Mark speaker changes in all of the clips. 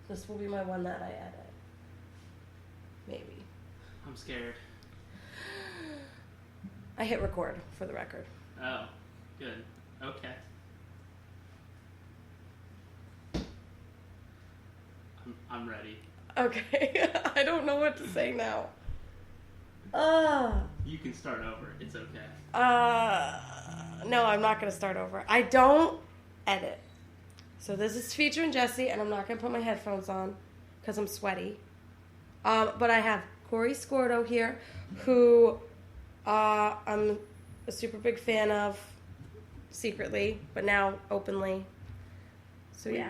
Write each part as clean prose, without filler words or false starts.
Speaker 1: This will be my one that I edit. Maybe.
Speaker 2: I'm scared.
Speaker 1: I hit record, for the record.
Speaker 2: Oh, good. Okay. I'm ready.
Speaker 1: Okay. I don't know what to say now.
Speaker 2: You can start over. It's okay.
Speaker 1: No, I'm not going to start over. I don't edit. So this is featuring Jesse, and I'm not going to put my headphones on because I'm sweaty. But I have Corey Scordo here, who I'm a super big fan of secretly, but now openly. So yeah.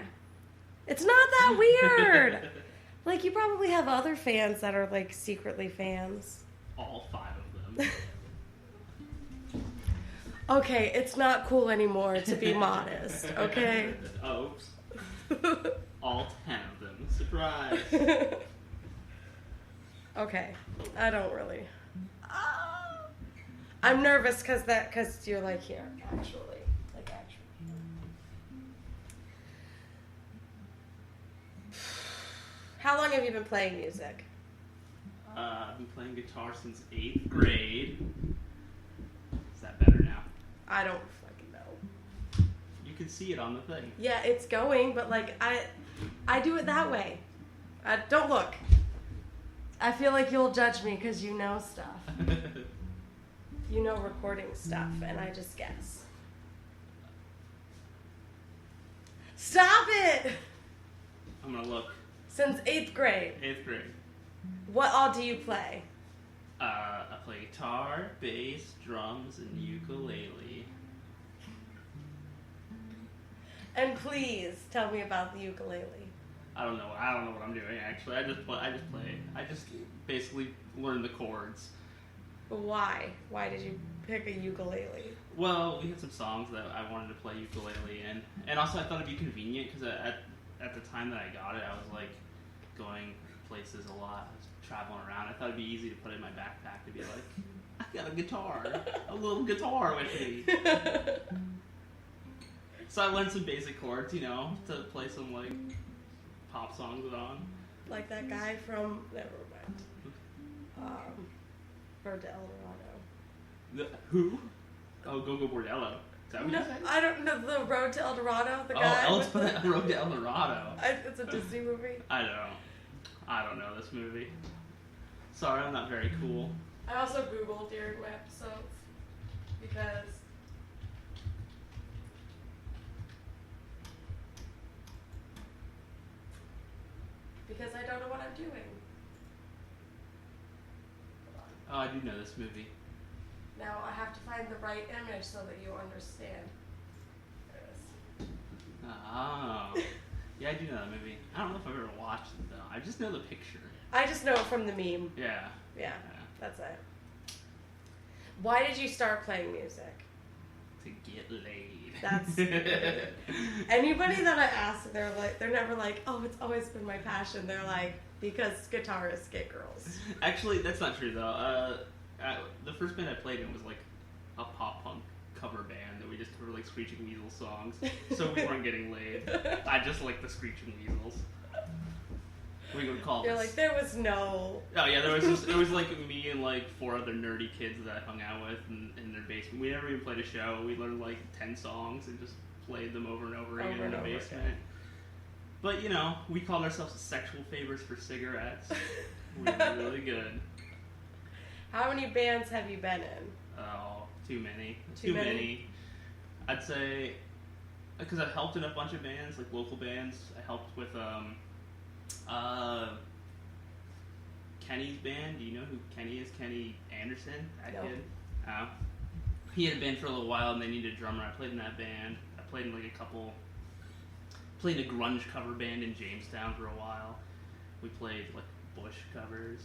Speaker 1: It's not that weird. Like, you probably have other fans that are, like, secretly fans.
Speaker 2: All 5 of them.
Speaker 1: Okay, it's not cool anymore to be modest, okay?
Speaker 2: Oops. All 10 of them. Surprise.
Speaker 1: Okay, I don't really. I'm nervous because you're, like, here, actually. Like, actually. How long have you been playing music?
Speaker 2: I've been playing guitar since 8th grade. Is that better now?
Speaker 1: I don't fucking know.
Speaker 2: You can see it on the thing.
Speaker 1: Yeah, it's going, but like I do it that way. Don't look. I feel like you'll judge me because you know stuff. You know recording stuff, and I just guess. Stop it!
Speaker 2: I'm gonna look.
Speaker 1: Since 8th grade.
Speaker 2: 8th grade.
Speaker 1: What all do you play?
Speaker 2: I play guitar, bass, drums, and ukulele.
Speaker 1: And please tell me about the ukulele.
Speaker 2: I don't know what I'm doing actually. I just play. I just basically learn the chords.
Speaker 1: Why? Why did you pick a ukulele?
Speaker 2: Well, we had some songs that I wanted to play ukulele in, and also I thought it'd be convenient because at the time that I got it, I was like going places a lot. I was traveling around. I thought it'd be easy to put it in my backpack to be like, I got a guitar, a little guitar with me. So I learned some basic chords, to play some like pop songs with on.
Speaker 1: Like that guy from never mind. Road to El Dorado.
Speaker 2: Who? Oh, Go-Go Bordello. Is that what you said?
Speaker 1: I don't know. The Road to El Dorado, the guy.
Speaker 2: Oh, Road to El Dorado.
Speaker 1: It's a Disney movie.
Speaker 2: I don't know this movie. Sorry, I'm not very cool.
Speaker 1: I also Googled during my episodes because I don't know what I'm doing.
Speaker 2: Oh, I do know this movie.
Speaker 1: Now I have to find the right image so that you understand. There it is.
Speaker 2: Oh. Yeah, I do know that movie. I don't know if I've ever watched it, though. I just know the picture.
Speaker 1: I just know it from the meme.
Speaker 2: Yeah.
Speaker 1: That's it. Why did you start playing music?
Speaker 2: To get laid.
Speaker 1: That's anybody that I ask, they're never like, oh, it's always been my passion. They're like, because guitarists get girls.
Speaker 2: Actually, that's not true though. The first band I played in was like a pop punk cover band that we just covered like Screeching Weasel songs, so we weren't getting laid. I just like the Screeching Weasels. We would call.
Speaker 1: You're like, there was no.
Speaker 2: Oh yeah, it was like me and like 4 other nerdy kids that I hung out with in their basement. We never even played a show. We learned like 10 songs and just played them over and over again in the basement. Again. But we called ourselves sexual favors for cigarettes. We were really good.
Speaker 1: How many bands have you been in?
Speaker 2: Oh, too many.
Speaker 1: Too many?
Speaker 2: I'd say because I've helped in a bunch of bands, like local bands. I helped with Kenny's band. Do you know who Kenny is? Kenny Anderson, that kid? Oh. He had a band for a little while and they needed a drummer. I played in that band. I played in like played in a grunge cover band in Jamestown for a while. We played like Bush covers.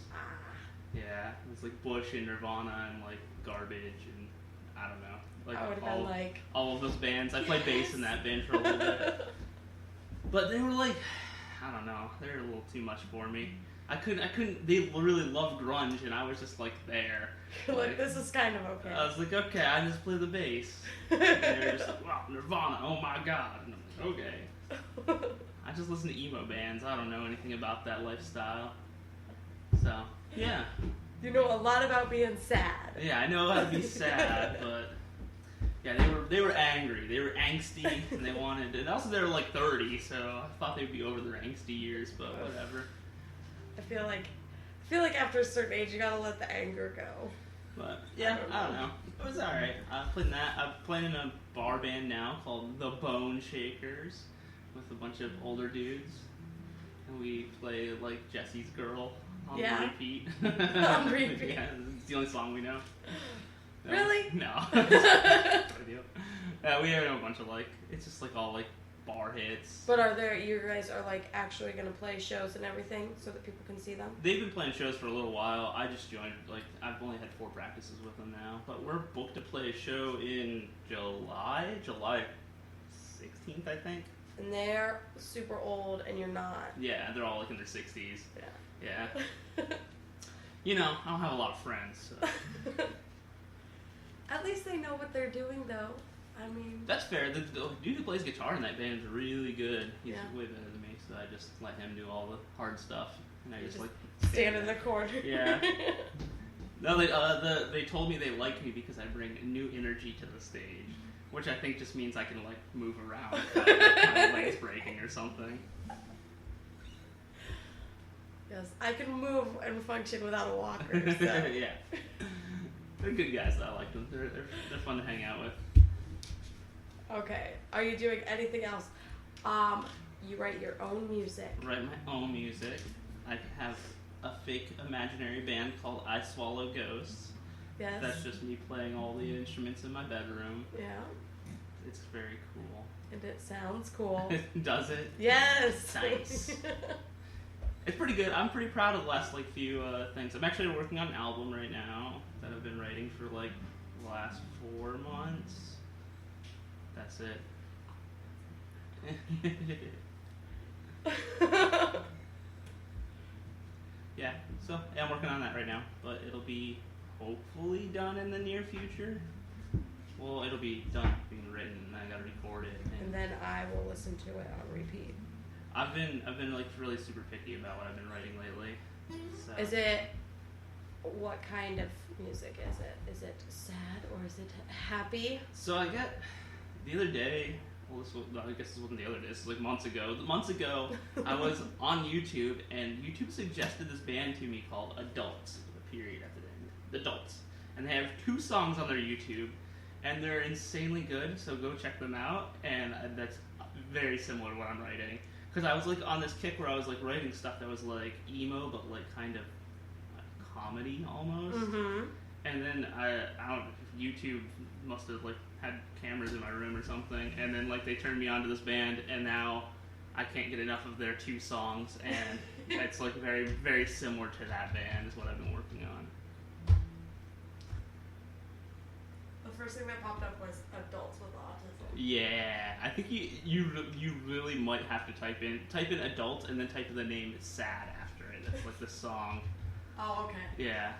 Speaker 2: Yeah, it was like Bush and Nirvana and like Garbage and I don't know. Like
Speaker 1: I would have been like
Speaker 2: all of those bands. I played bass in that band for a little bit. But they were like, I don't know, they were a little too much for me. I couldn't, they really loved grunge and I was just like there.
Speaker 1: Like, this is kind of okay.
Speaker 2: I was like, okay, I just play the bass. And they were just like, wow, Nirvana, oh my god. And I'm like, okay. I just listen to emo bands. I don't know anything about that lifestyle. So, yeah.
Speaker 1: You know a lot about being sad.
Speaker 2: Yeah, I know how to be sad, but yeah, they were angry. They were angsty, and they wanted. And also, they were like 30, so I thought they'd be over their angsty years, but whatever.
Speaker 1: I feel like after a certain age, you gotta let the anger go.
Speaker 2: But yeah, I don't know. It was all right. I played in that. I'm playing in a bar band now called the Bone Shakers with a bunch of older dudes, and we play like Jesse's Girl on repeat.
Speaker 1: On repeat.
Speaker 2: Yeah, it's the only song we know.
Speaker 1: Really?
Speaker 2: No. We have a bunch of like, it's just like all like bar hits.
Speaker 1: But you guys are like actually gonna play shows and everything so that people can see them?
Speaker 2: They've been playing shows for a little while. I just joined, like, I've only had 4 practices with them now. But we're booked to play a show in July 16th, I think.
Speaker 1: And they're super old and you're not.
Speaker 2: Yeah, they're all like in their 60s.
Speaker 1: Yeah.
Speaker 2: You know, I don't have a lot of friends, so.
Speaker 1: At least they know what they're doing, though. I mean...
Speaker 2: That's fair. The dude who plays guitar in that band is really good. He's way better than me, so I just let him do all the hard stuff. And I just like...
Speaker 1: stand in the corner.
Speaker 2: Yeah. No, they told me they like me because I bring new energy to the stage. Which I think just means I can, like, move around without my legs breaking or something.
Speaker 1: Yes, I can move and function without a walker, so...
Speaker 2: Yeah. They're good guys, though. I like them. They're fun to hang out with.
Speaker 1: Okay. Are you doing anything else? You write your own music.
Speaker 2: Write my own music. I have a fake imaginary band called I Swallow Ghosts.
Speaker 1: Yes.
Speaker 2: That's just me playing all the instruments in my bedroom.
Speaker 1: Yeah.
Speaker 2: It's very cool.
Speaker 1: And it sounds cool.
Speaker 2: Does it?
Speaker 1: Yes.
Speaker 2: Nice. It's pretty good. I'm pretty proud of the last like few things. I'm actually working on an album right now that I've been writing for like the last 4 months. That's it. Yeah, so yeah, I'm working on that right now, but it'll be hopefully done in the near future. Well, it'll be done being written, and I gotta record it.
Speaker 1: And then I will listen to it on repeat.
Speaker 2: I've been like really super picky about what I've been writing lately. So.
Speaker 1: Is it, what kind of music is it? Is it sad or is it happy?
Speaker 2: So I got, the other day, I guess this wasn't the other day, this was like months ago. Months ago, I was on YouTube, and YouTube suggested this band to me called Adults, with a period at the end. Adults. And they have 2 songs on their YouTube, and they're insanely good, so go check them out, and that's very similar to what I'm writing. Because I was like on this kick where I was like writing stuff that was like emo, but like kind of like comedy almost.
Speaker 1: Mm-hmm.
Speaker 2: And then I don't know, YouTube must have like had cameras in my room or something, and then like they turned me on to this band, and now I can't get enough of their 2 songs, and it's like very, very similar to that band is what I've been working on.
Speaker 1: The first thing that popped up was adults with autism.
Speaker 2: Yeah, I think you really might have to type in adult and then type in the name sad after it. That's like the song.
Speaker 1: Oh, okay.
Speaker 2: Yeah.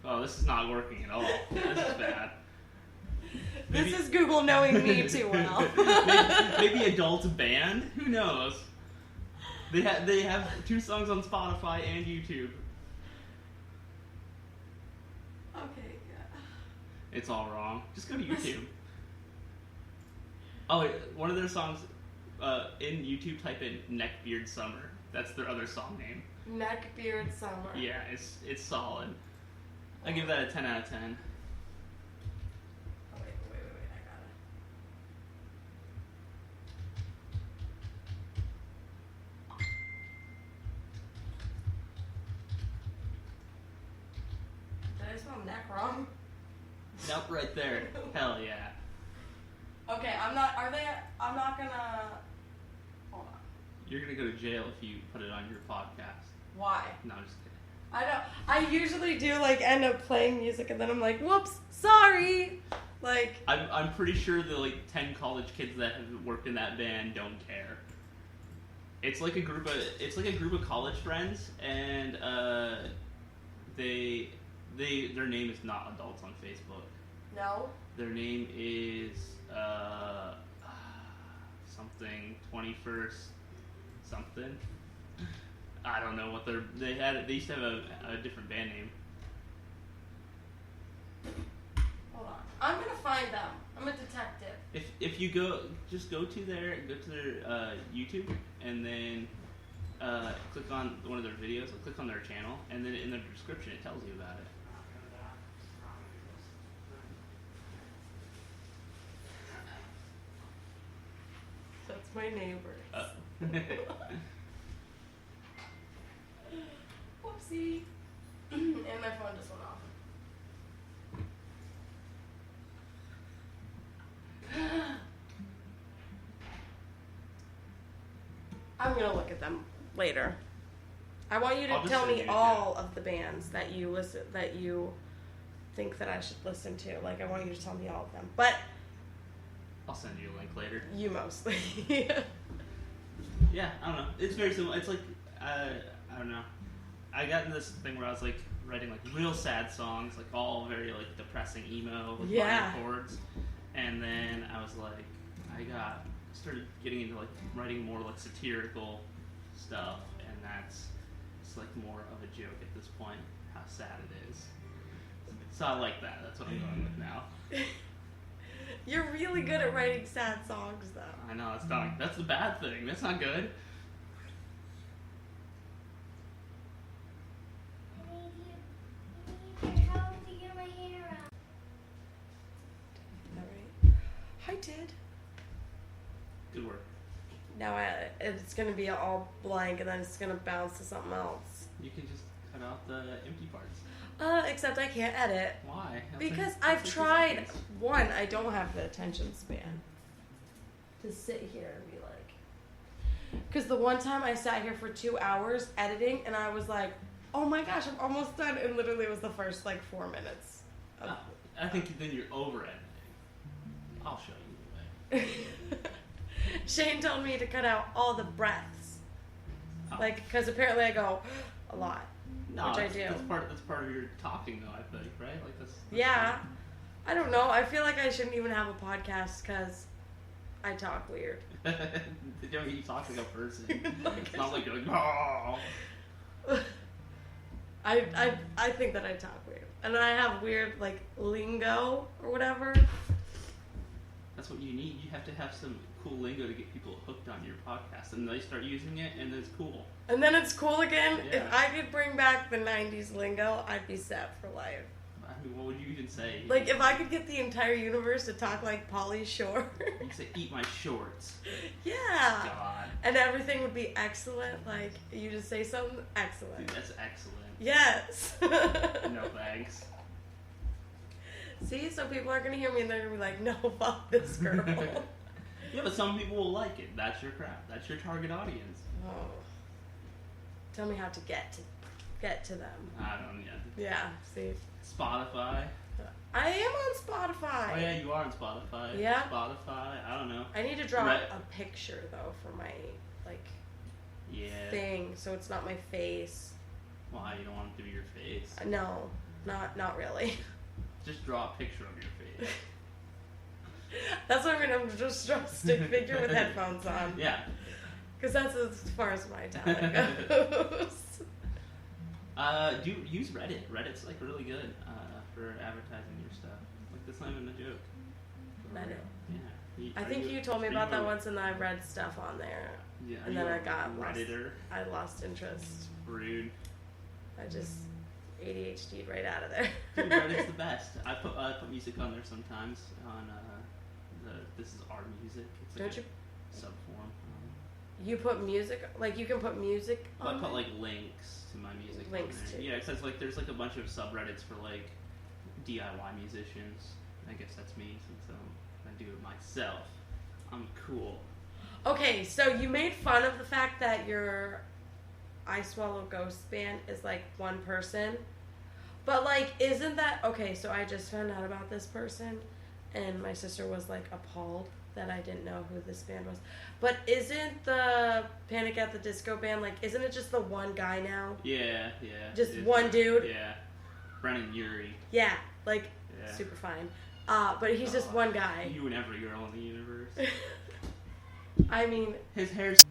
Speaker 2: Oh, this is not working at all. This is bad.
Speaker 1: This is Google knowing me too well.
Speaker 2: maybe adult band? Who knows? They have 2 songs on Spotify and YouTube.
Speaker 1: Okay, yeah.
Speaker 2: It's all wrong. Just go to YouTube. Oh, wait, one of their songs, in YouTube, type in Neckbeard Summer. That's their other song name.
Speaker 1: Neckbeard Summer.
Speaker 2: Yeah, it's solid. I give that a 10 out of 10.
Speaker 1: Oh, wait, I got it. Did I spell neck wrong?
Speaker 2: Nope, right there. Hell yeah.
Speaker 1: Okay, I'm not gonna... Hold on.
Speaker 2: You're gonna go to jail if you put it on your podcast.
Speaker 1: Why?
Speaker 2: No, I'm just kidding.
Speaker 1: I don't. I usually do like end up playing music and then I'm like, whoops, sorry. Like
Speaker 2: I'm pretty sure the like 10 college kids that have worked in that band don't care. It's like a group of college friends, and their name is not adults on Facebook.
Speaker 1: No.
Speaker 2: Their name is something 21st something. I don't know what they used to have a different band name.
Speaker 1: Hold on. I'm gonna find them. I'm a detective.
Speaker 2: If you go to their YouTube and then click on one of their videos, or click on their channel, and then in the description it tells you about it.
Speaker 1: That's my neighbor. Whoopsie. And my phone just went off. I'm gonna look at them later. I want you to tell me all of the bands that you think that I should listen to. Like, I want you to tell me all of them. But
Speaker 2: I'll send you a link later.
Speaker 1: You mostly.
Speaker 2: Yeah, I don't know. It's very similar. It's like I don't know. I got in this thing where I was like writing like real sad songs, like all very like depressing emo with minor chords, and then I was like, started getting into like writing more like satirical stuff, and it's like more of a joke at this point how sad it is. So I like that. That's what I'm going with now.
Speaker 1: You're really good at writing sad songs, though.
Speaker 2: I know, that's the bad thing. That's not good.
Speaker 1: I did.
Speaker 2: Good work.
Speaker 1: Now it's going to be all blank, and then it's going to bounce to something else.
Speaker 2: You can just cut out the empty parts.
Speaker 1: Except I can't edit.
Speaker 2: Why?
Speaker 1: Because I've tried. One, I don't have the attention span to sit here and be like. Because the one time I sat here for 2 hours editing, and I was like, oh my gosh, I'm almost done. And literally it was the first like 4 minutes.
Speaker 2: I think then you're over editing. I'll show you the way.
Speaker 1: Shane told me to cut out all the breaths.
Speaker 2: Oh.
Speaker 1: Like, because apparently I go a lot.
Speaker 2: No,
Speaker 1: which I do.
Speaker 2: That's part of your talking, though, I think, right? Like that's
Speaker 1: yeah. Fun. I don't know. I feel like I shouldn't even have a podcast because I talk weird.
Speaker 2: You talk like a person. It's not like you're like, oh.
Speaker 1: I think that I talk weird. And I have weird, like, lingo or whatever.
Speaker 2: That's what you need. You have to have some cool lingo to get people hooked on your podcast. And they start using it, and then it's cool.
Speaker 1: And then it's cool again.
Speaker 2: Yeah.
Speaker 1: If I could bring back the 90s lingo, I'd be set for life.
Speaker 2: I mean, what would you even say?
Speaker 1: Like, if I could get the entire universe to talk like Pauly Shore.
Speaker 2: You'd say, eat my shorts.
Speaker 1: Yeah.
Speaker 2: God.
Speaker 1: And everything would be excellent. Like, you just say something excellent.
Speaker 2: Dude, that's excellent.
Speaker 1: Yes.
Speaker 2: No thanks.
Speaker 1: See, so people are going to hear me and they're going to be like, no, fuck this girl.
Speaker 2: Yeah, but some people will like it. That's your crap. That's your target audience.
Speaker 1: Oh. Tell me how to get to them.
Speaker 2: I don't know.
Speaker 1: Yeah, see.
Speaker 2: Spotify.
Speaker 1: I am on Spotify.
Speaker 2: Oh yeah, you are on Spotify.
Speaker 1: Yeah.
Speaker 2: Spotify. I don't know.
Speaker 1: I need to draw a picture though for my thing, so it's not my face.
Speaker 2: Why? You don't want it to be your face?
Speaker 1: No, not really.
Speaker 2: Just draw a picture of your face.
Speaker 1: That's what I'm gonna just draw a stick figure with headphones on.
Speaker 2: Yeah.
Speaker 1: Because that's as far as my talent goes.
Speaker 2: Do use Reddit. Reddit's like really good for advertising your stuff. Like that's not even a joke.
Speaker 1: Reddit.
Speaker 2: Yeah.
Speaker 1: I think you told me about that once, and I read stuff on there.
Speaker 2: Yeah.
Speaker 1: And then I got
Speaker 2: Redditor.
Speaker 1: I lost interest.
Speaker 2: Rude.
Speaker 1: I just ADHD'd right out of there.
Speaker 2: Dude, Reddit's the best. I put music on there sometimes on this is our music. It's like a subform.
Speaker 1: You put music, like you can put music on
Speaker 2: I put like links to my music.
Speaker 1: Links
Speaker 2: on there.
Speaker 1: to.
Speaker 2: Yeah, it says like there's like a bunch of subreddits for like DIY musicians. I guess that's me since I do it myself. I'm cool.
Speaker 1: Okay, so you made fun of the fact that your I Swallow Ghost band is like one person. But like, isn't that okay? So I just found out about this person, and my sister was like appalled that I didn't know who this band was. But isn't the Panic at the Disco band like? Isn't it just the one guy now?
Speaker 2: Yeah.
Speaker 1: Just one dude.
Speaker 2: Yeah, Brennan Urie.
Speaker 1: Yeah, like super fine. But he's just one guy.
Speaker 2: You and every girl in the universe.
Speaker 1: I mean,
Speaker 2: his hair's.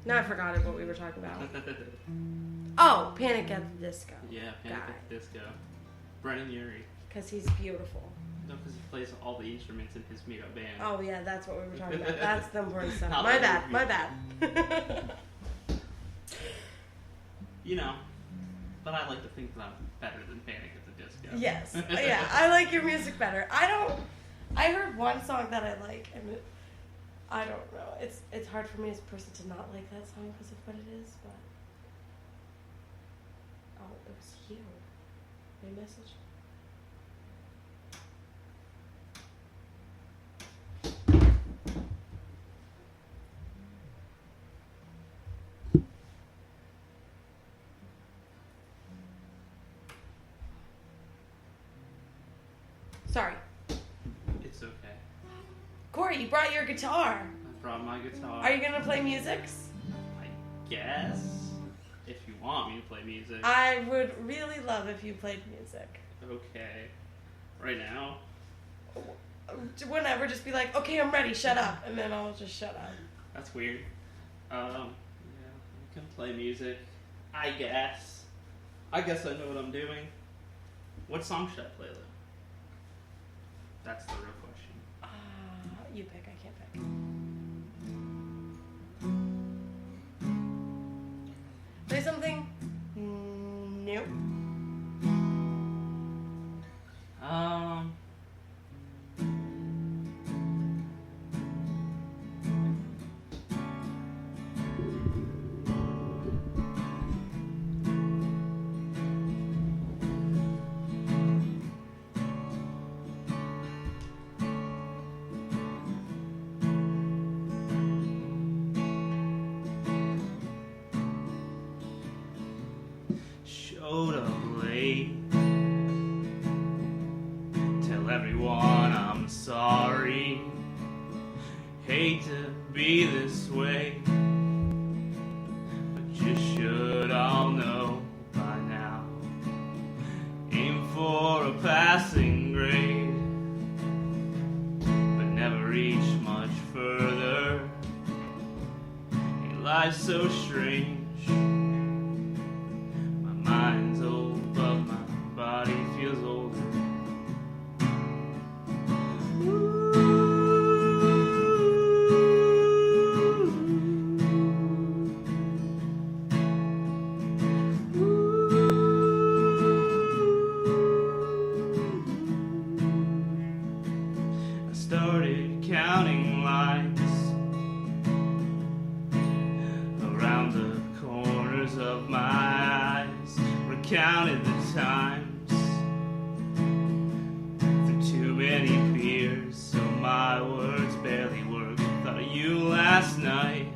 Speaker 1: now I forgot what we were talking about. Oh, Panic at the Disco.
Speaker 2: Yeah, Panic at the Disco. Brennan Urie.
Speaker 1: Because he's beautiful.
Speaker 2: No, because he plays all the instruments in his made-up band.
Speaker 1: Oh, yeah, that's what we were talking about. That's the important stuff.
Speaker 2: Not
Speaker 1: My
Speaker 2: that
Speaker 1: bad.
Speaker 2: You know, but I like to think that I'm better than Panic at the Disco.
Speaker 1: Yes. Yeah, I like your music better. I heard one song that I like, and I don't know. It's hard for me as a person to not like that song because of what it is, but... Oh, it was you. My message. Sorry.
Speaker 2: It's okay.
Speaker 1: Corey, you brought your guitar.
Speaker 2: I brought my guitar.
Speaker 1: Are you going to play musics?
Speaker 2: I guess. If you want me to play music.
Speaker 1: I would really love if you played music.
Speaker 2: Okay. Right now?
Speaker 1: Whenever, just be like, okay, I'm ready, shut up. And then I'll just shut up.
Speaker 2: That's weird. Yeah, I can play music. I guess. I guess I know what I'm doing. What song should I play though? That's the real question.
Speaker 1: You pick, I can't pick. Play something new.
Speaker 2: Showed up late. Tell everyone I'm sorry. Hate to be this way, but you should all know by now. Aim for a passing grade, but never reach much further. Ain't life so strange? Mind's old, but my body feels older. I started counting lines around the corners of my eyes. Counted the times through too many beers, so my words barely work. Thought of you last night.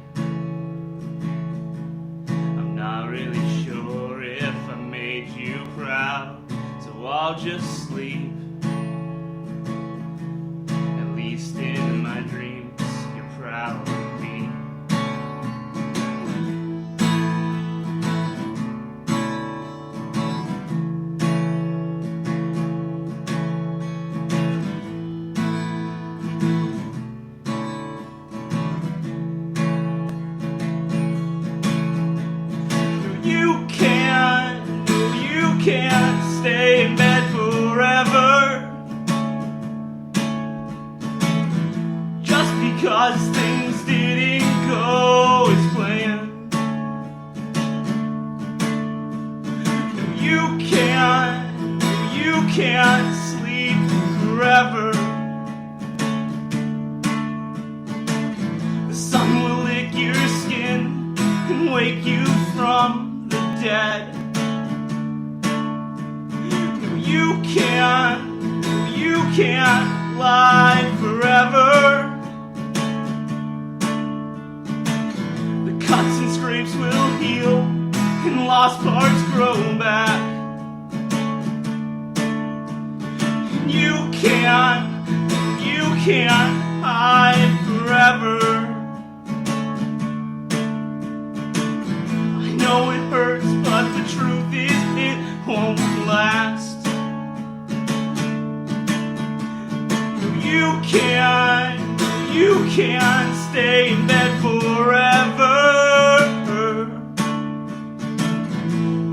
Speaker 2: I'm not really sure if I made you proud, so I'll just sleep. At least in my dreams, you're proud of me. Can't stay in bed forever just because things didn't go as planned. You can't sleep forever. The sun will lick your skin and wake you from the dead. You can't lie forever. The cuts and scrapes will heal and lost parts grow back. You can't hide forever. I know it hurts, but the truth is it won't last. can't stay in bed forever.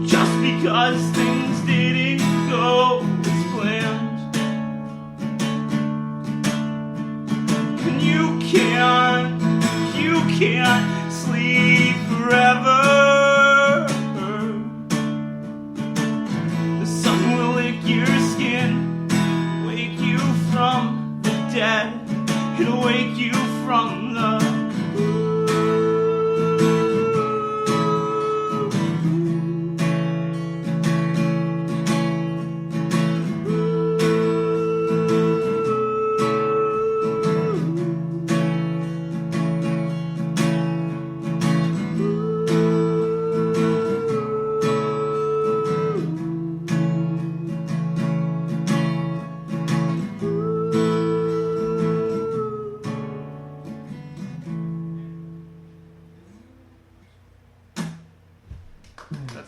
Speaker 2: Just because things didn't go as planned. And you can't sleep forever. The sun will lick your skin, wake you from the dead. It'll wake you from the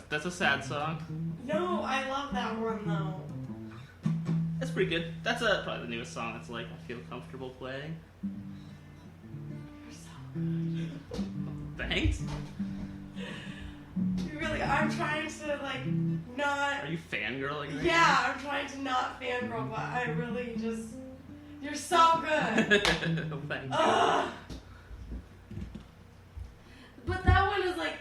Speaker 2: That's a sad song.
Speaker 1: No, I love that one though.
Speaker 2: That's pretty good. That's probably the newest song that's like I feel comfortable playing.
Speaker 1: You're so good.
Speaker 2: Thanks.
Speaker 1: You really, I'm trying to like not.
Speaker 2: Are you fangirling right
Speaker 1: Yeah, I'm trying to not fangirl, but I really just. You're so good.
Speaker 2: Thank you.
Speaker 1: But that one is like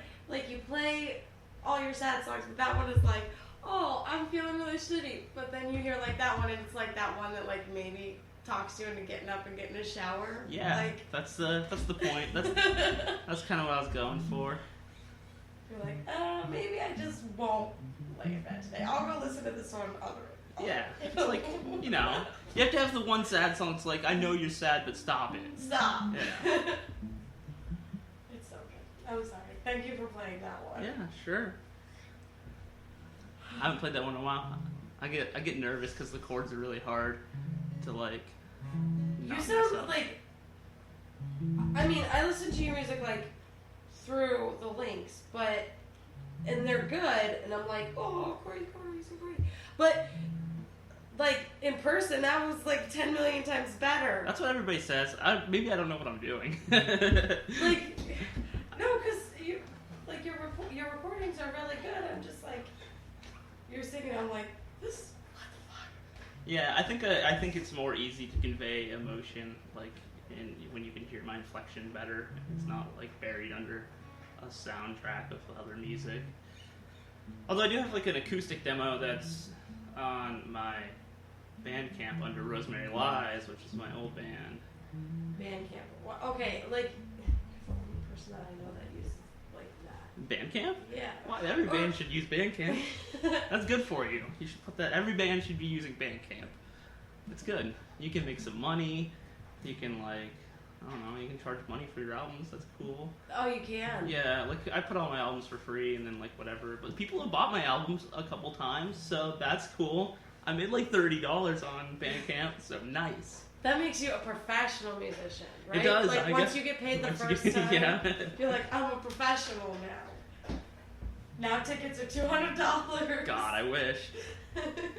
Speaker 1: you play all your sad songs, but that one is like, oh, I'm feeling really shitty. But then you hear like that one, and it's like that one that like maybe talks you into getting up and getting a shower.
Speaker 2: Yeah,
Speaker 1: like,
Speaker 2: that's the point. That's kind of what I was going for.
Speaker 1: You're like, maybe I just won't lay in bed today. I'll go listen to this one
Speaker 2: Yeah, it's like, you know, you have to have the one sad song. It's like, I know you're sad, but stop it.
Speaker 1: Stop.
Speaker 2: Yeah.
Speaker 1: It's so good. I'm sorry. Thank you for playing that one.
Speaker 2: Yeah, sure. I haven't played that one in a while. I get nervous because the chords are really hard to like.
Speaker 1: You sound like. I mean, I listen to your music like through the links, and they're good, and I'm like, oh, Corey, so great. But like in person, that was like 10 million times better.
Speaker 2: That's what everybody says. Maybe I don't know what I'm doing.
Speaker 1: Like, no, because your recordings are really good. I'm just like, you're singing. I'm like, this. What the fuck?
Speaker 2: Yeah, I think it's more easy to convey emotion, like, when you can hear my inflection better. It's not like buried under a soundtrack of other music. Although I do have like an acoustic demo that's on my Bandcamp under Rosemary Lies, which is my old band.
Speaker 1: Bandcamp. Okay, like, you're the only person that I know that uses like that.
Speaker 2: Bandcamp?
Speaker 1: Yeah.
Speaker 2: Why, every band should use Bandcamp. That's good for you. You should put that. Every band should be using Bandcamp. It's good. You can make some money. You can like, I don't know, you can charge money for your albums. That's cool.
Speaker 1: Oh, you can?
Speaker 2: Yeah, like I put all my albums for free and then like whatever. But people have bought my albums a couple times, so that's cool. I made like $30 on Bandcamp, so nice.
Speaker 1: That makes you a professional musician, right?
Speaker 2: It does.
Speaker 1: Like
Speaker 2: I
Speaker 1: once
Speaker 2: guess,
Speaker 1: you get paid the first time,
Speaker 2: yeah.
Speaker 1: You're like, I'm a professional now. Now tickets are $200.
Speaker 2: God, I wish.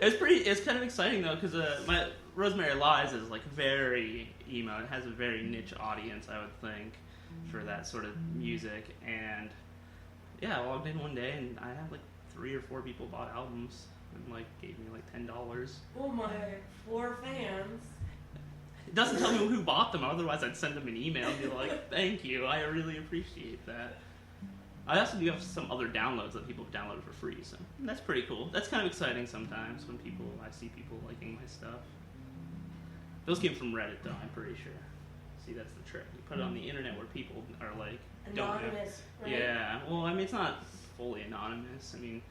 Speaker 2: It's kind of exciting though, because my Rosemary Lies is like very emo. It has a very niche audience, I would think, for that sort of music. And yeah, I logged in one day and I had like 3 or 4 people bought albums and like gave me like $10.
Speaker 1: Oh my, 4 fans.
Speaker 2: It doesn't tell me who bought them, otherwise I'd send them an email and be like, thank you, I really appreciate that. I also do have some other downloads that people have downloaded for free, so that's pretty cool. That's kind of exciting sometimes when I see people liking my stuff. Those came from Reddit though, I'm pretty sure. See, that's the trick. You put it on the internet where people are like,
Speaker 1: anonymous,
Speaker 2: don't know.
Speaker 1: right?
Speaker 2: Yeah, well, I mean, it's not fully anonymous. I mean,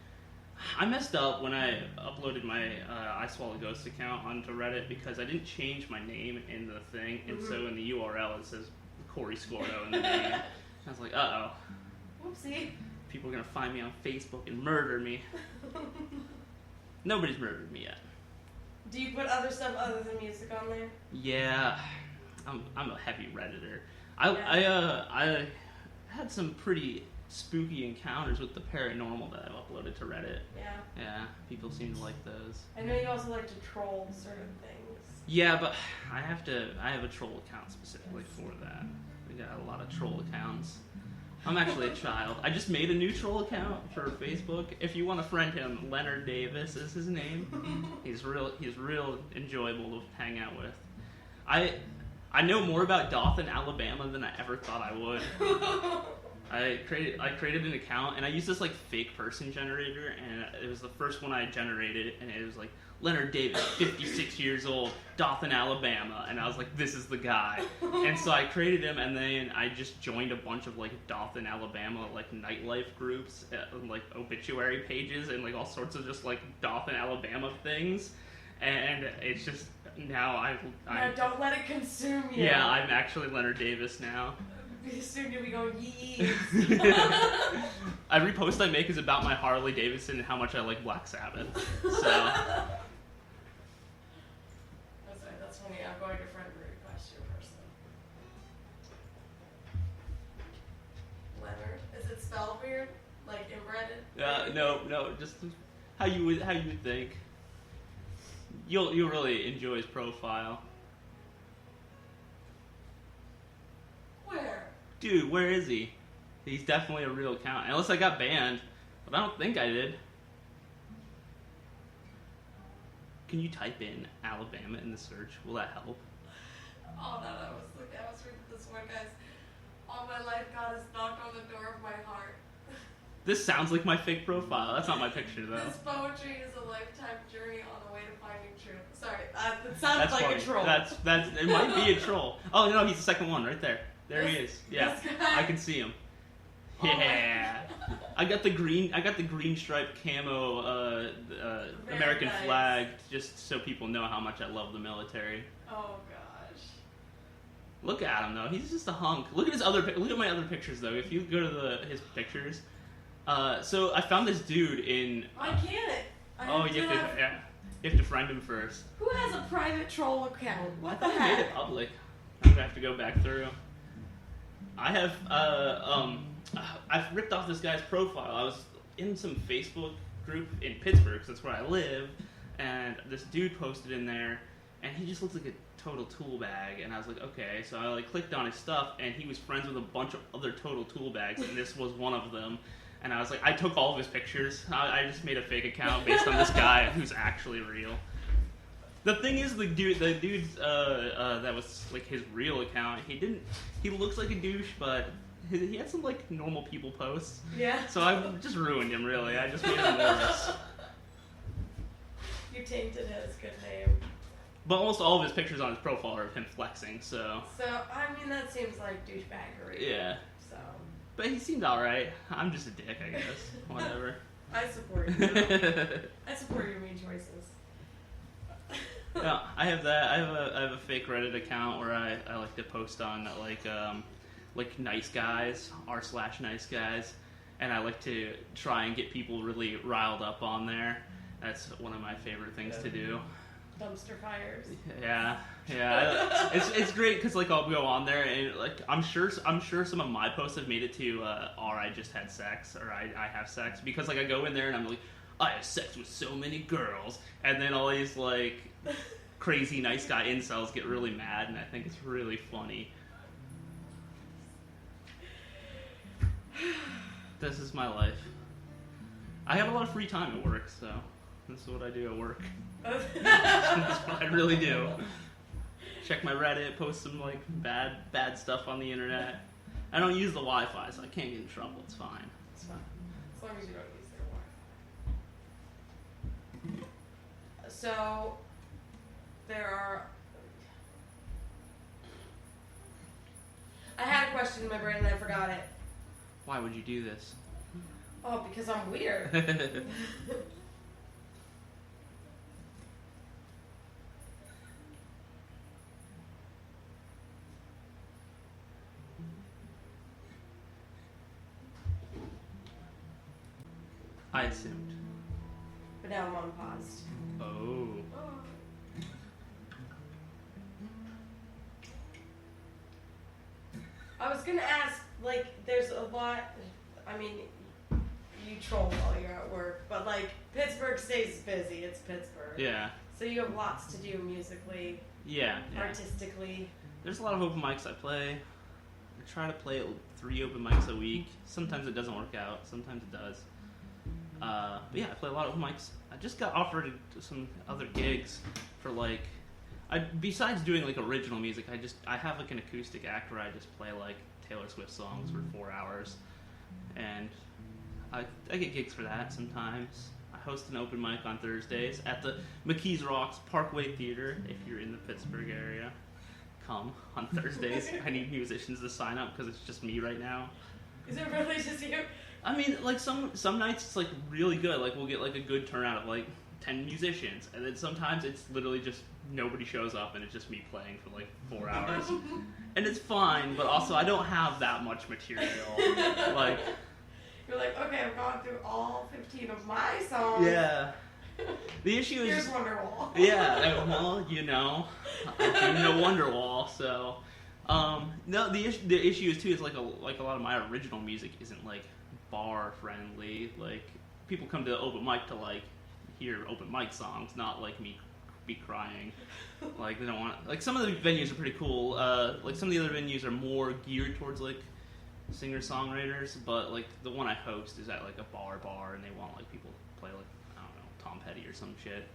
Speaker 2: I messed up when I uploaded my I Swallow Ghost account onto Reddit because I didn't change my name in the thing, and so in the URL it says Corey Scordo in the name. I was like, uh-oh.
Speaker 1: Whoopsie.
Speaker 2: People are going to find me on Facebook and murder me. Nobody's murdered me yet.
Speaker 1: Do you put other stuff other than music on there?
Speaker 2: Yeah, I'm a heavy Redditor. I had some pretty spooky encounters with the paranormal that I've uploaded to Reddit.
Speaker 1: Yeah.
Speaker 2: Yeah, people seem to like those.
Speaker 1: I know you also like to troll certain things.
Speaker 2: Yeah, but I have a troll account specifically for that. We got a lot of troll accounts. I'm actually a child. I just made a new troll account for Facebook. If you want to friend him, Leonard Davis is his name. He's real enjoyable to hang out with. I know more about Dothan, Alabama than I ever thought I would. I created an account, and I used this like fake person generator, and it was the first one I generated, and it was like Leonard Davis, 56 years old, Dothan, Alabama, and I was like, this is the guy. And so I created him, and then I just joined a bunch of like Dothan, Alabama like nightlife groups, like obituary pages, and like all sorts of just like Dothan, Alabama things, and it's just now
Speaker 1: no, don't let it consume you.
Speaker 2: Yeah, I'm actually Leonard Davis now.
Speaker 1: Soon you'll be going, yees.
Speaker 2: Every post I make is about my Harley Davidson and how much I like Black Sabbath. So.
Speaker 1: That's funny. I'm going to friend request your person. Leonard? Is it spelled weird? Like inbred?
Speaker 2: No, just how you would think. You'll really enjoy his profile.
Speaker 1: Where?
Speaker 2: Dude, where is he? He's definitely a real account. Unless I got banned. But I don't think I did. Can you type in Alabama in the search? Will that help?
Speaker 1: Oh no, I was reading this one, guys. All my life, God has knocked on the door of my heart.
Speaker 2: This sounds like my fake profile. That's not my picture, though.
Speaker 1: This poetry is a lifetime journey on the way to finding truth. Sorry, it sounds
Speaker 2: that's
Speaker 1: like
Speaker 2: funny.
Speaker 1: a troll.
Speaker 2: It might be a troll. Oh no, he's the second one right there. There he is. Yeah, I can see him. Yeah, I got the green striped camo American
Speaker 1: nice.
Speaker 2: flag just so people know how much I love the military.
Speaker 1: Oh gosh.
Speaker 2: Look at him though. He's just a hunk. Look at my other pictures though. If you go to his pictures, so I found this dude in.
Speaker 1: Why can't it?
Speaker 2: You have to friend him first.
Speaker 1: Who has a private troll account? What the
Speaker 2: I
Speaker 1: heck?
Speaker 2: made it public. I'm gonna have to go back through. I have I've ripped off this guy's profile. I was in some Facebook group in Pittsburgh, 'cause that's where I live, and this dude posted in there, and he just looks like a total tool bag, and I was like, okay, so I like clicked on his stuff, and he was friends with a bunch of other total tool bags, and this was one of them, and I was like, I took all of his pictures. I just made a fake account based on this guy who's actually real. The thing is, the dude's that was like his real account. He looks like a douche, but he had some like normal people posts.
Speaker 1: Yeah.
Speaker 2: So I just ruined him. Really, I just made him worse.
Speaker 1: You tainted his good name.
Speaker 2: But almost all of his pictures on his profile are of him flexing. So.
Speaker 1: So I mean, that seems like douchebaggery.
Speaker 2: Yeah.
Speaker 1: So.
Speaker 2: But he seemed all right. I'm just a dick, I guess. Whatever.
Speaker 1: I support you. I support your mean choices.
Speaker 2: Yeah, I have that. I have a fake Reddit account where I like to post on like nice guys, r/nice guys, and I like to try and get people really riled up on there. That's one of my favorite things to do.
Speaker 1: Dumpster fires.
Speaker 2: Yeah. It's great because like I'll go on there and like I'm sure some of my posts have made it to or I just had sex or I have sex because like I go in there and I'm like I have sex with so many girls, and then all these like crazy nice guy incels get really mad, and I think it's really funny. This is my life. I have a lot of free time at work, so this is what I do at work. That's what I really do. Check my Reddit, post some like bad stuff on the internet. I don't use the Wi-Fi, so I can't get in trouble. It's fine.
Speaker 1: It's fine. As long as you don't use their Wi-Fi. So, there are... I had a question in my brain and I forgot it.
Speaker 2: Why would you do this?
Speaker 1: Oh, because I'm weird.
Speaker 2: I assumed.
Speaker 1: But now I'm unpaused.
Speaker 2: Oh.
Speaker 1: I was gonna ask, like, there's a lot, I mean, you troll while you're at work, but like, Pittsburgh stays busy, it's Pittsburgh.
Speaker 2: Yeah.
Speaker 1: So you have lots to do musically.
Speaker 2: Yeah.
Speaker 1: Artistically.
Speaker 2: There's a lot of open mics I play. I try to play 3 open mics a week. Sometimes it doesn't work out. Sometimes it does. But yeah, I play a lot of open mics. I just got offered some other gigs for like, besides doing like original music, I have like an acoustic act where I just play like Taylor Swift songs for 4 hours, and I get gigs for that sometimes. I host an open mic on Thursdays at the McKees Rocks Parkway Theater. If you're in the Pittsburgh area, come on Thursdays. I need musicians to sign up because it's just me right now.
Speaker 1: Is it really just you?
Speaker 2: I mean, like some nights it's like really good. Like we'll get like a good turnout of like 10 musicians, and then sometimes it's literally just nobody shows up and it's just me playing for like 4 hours, and it's fine. But also I don't have that much material. Like
Speaker 1: you're like, okay, I've gone through all 15 of my songs.
Speaker 2: Yeah. The issue is
Speaker 1: here's Wonderwall.
Speaker 2: Yeah, well, you know, I do know Wonderwall, so no. The issue is too is like a lot of my original music isn't like bar friendly. Like people come to the open mic to like hear open mic songs, not like me be crying. Like they don't want like some of the venues are pretty cool. Like some of the other venues are more geared towards like singer songwriters, but like the one I host is at like a bar, and they want like people to play like I don't know Tom Petty or some shit.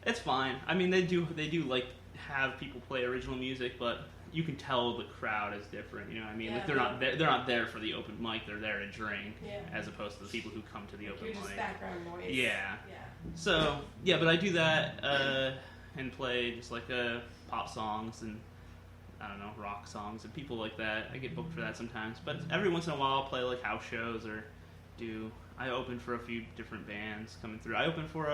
Speaker 2: It's fine. I mean they do like have people play original music, but you can tell the crowd is different. You know what I mean?
Speaker 1: Yeah,
Speaker 2: like they're not there for the open mic. They're there to drink, as opposed to the people who come to the open
Speaker 1: you're
Speaker 2: mic.
Speaker 1: Just background noise.
Speaker 2: Yeah.
Speaker 1: Yeah.
Speaker 2: So yeah, but I do that and play just like pop songs and I don't know rock songs and people like that. I get booked for that sometimes, but every once in a while I'll play like house shows or I open for a few different bands coming through. I open for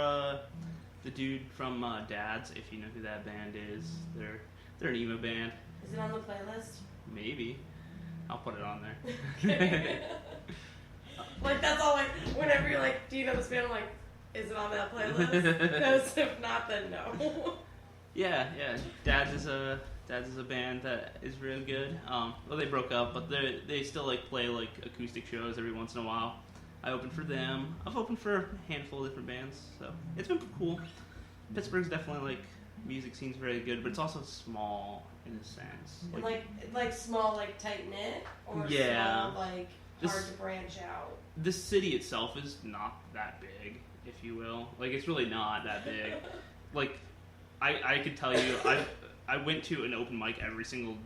Speaker 2: the dude from Dads, if you know who that band is. They're an emo band.
Speaker 1: Is it on the playlist?
Speaker 2: Maybe. I'll put it on there.
Speaker 1: Like that's all. Like whenever you're like, do you know this band? I'm like, is it on that playlist? Because if not, then no.
Speaker 2: Yeah. Dads is a band that is really good. Well, they broke up, but they still like play like acoustic shows every once in a while. I open for them. I've opened for a handful of different bands, so it's been cool. Pittsburgh's definitely like music scene's very good, but it's also small in a sense.
Speaker 1: Like small, like tight knit, or small, like hard to branch out.
Speaker 2: The city itself is not that big, if you will. Like it's really not that big. Like I could tell you, I went to an open mic every single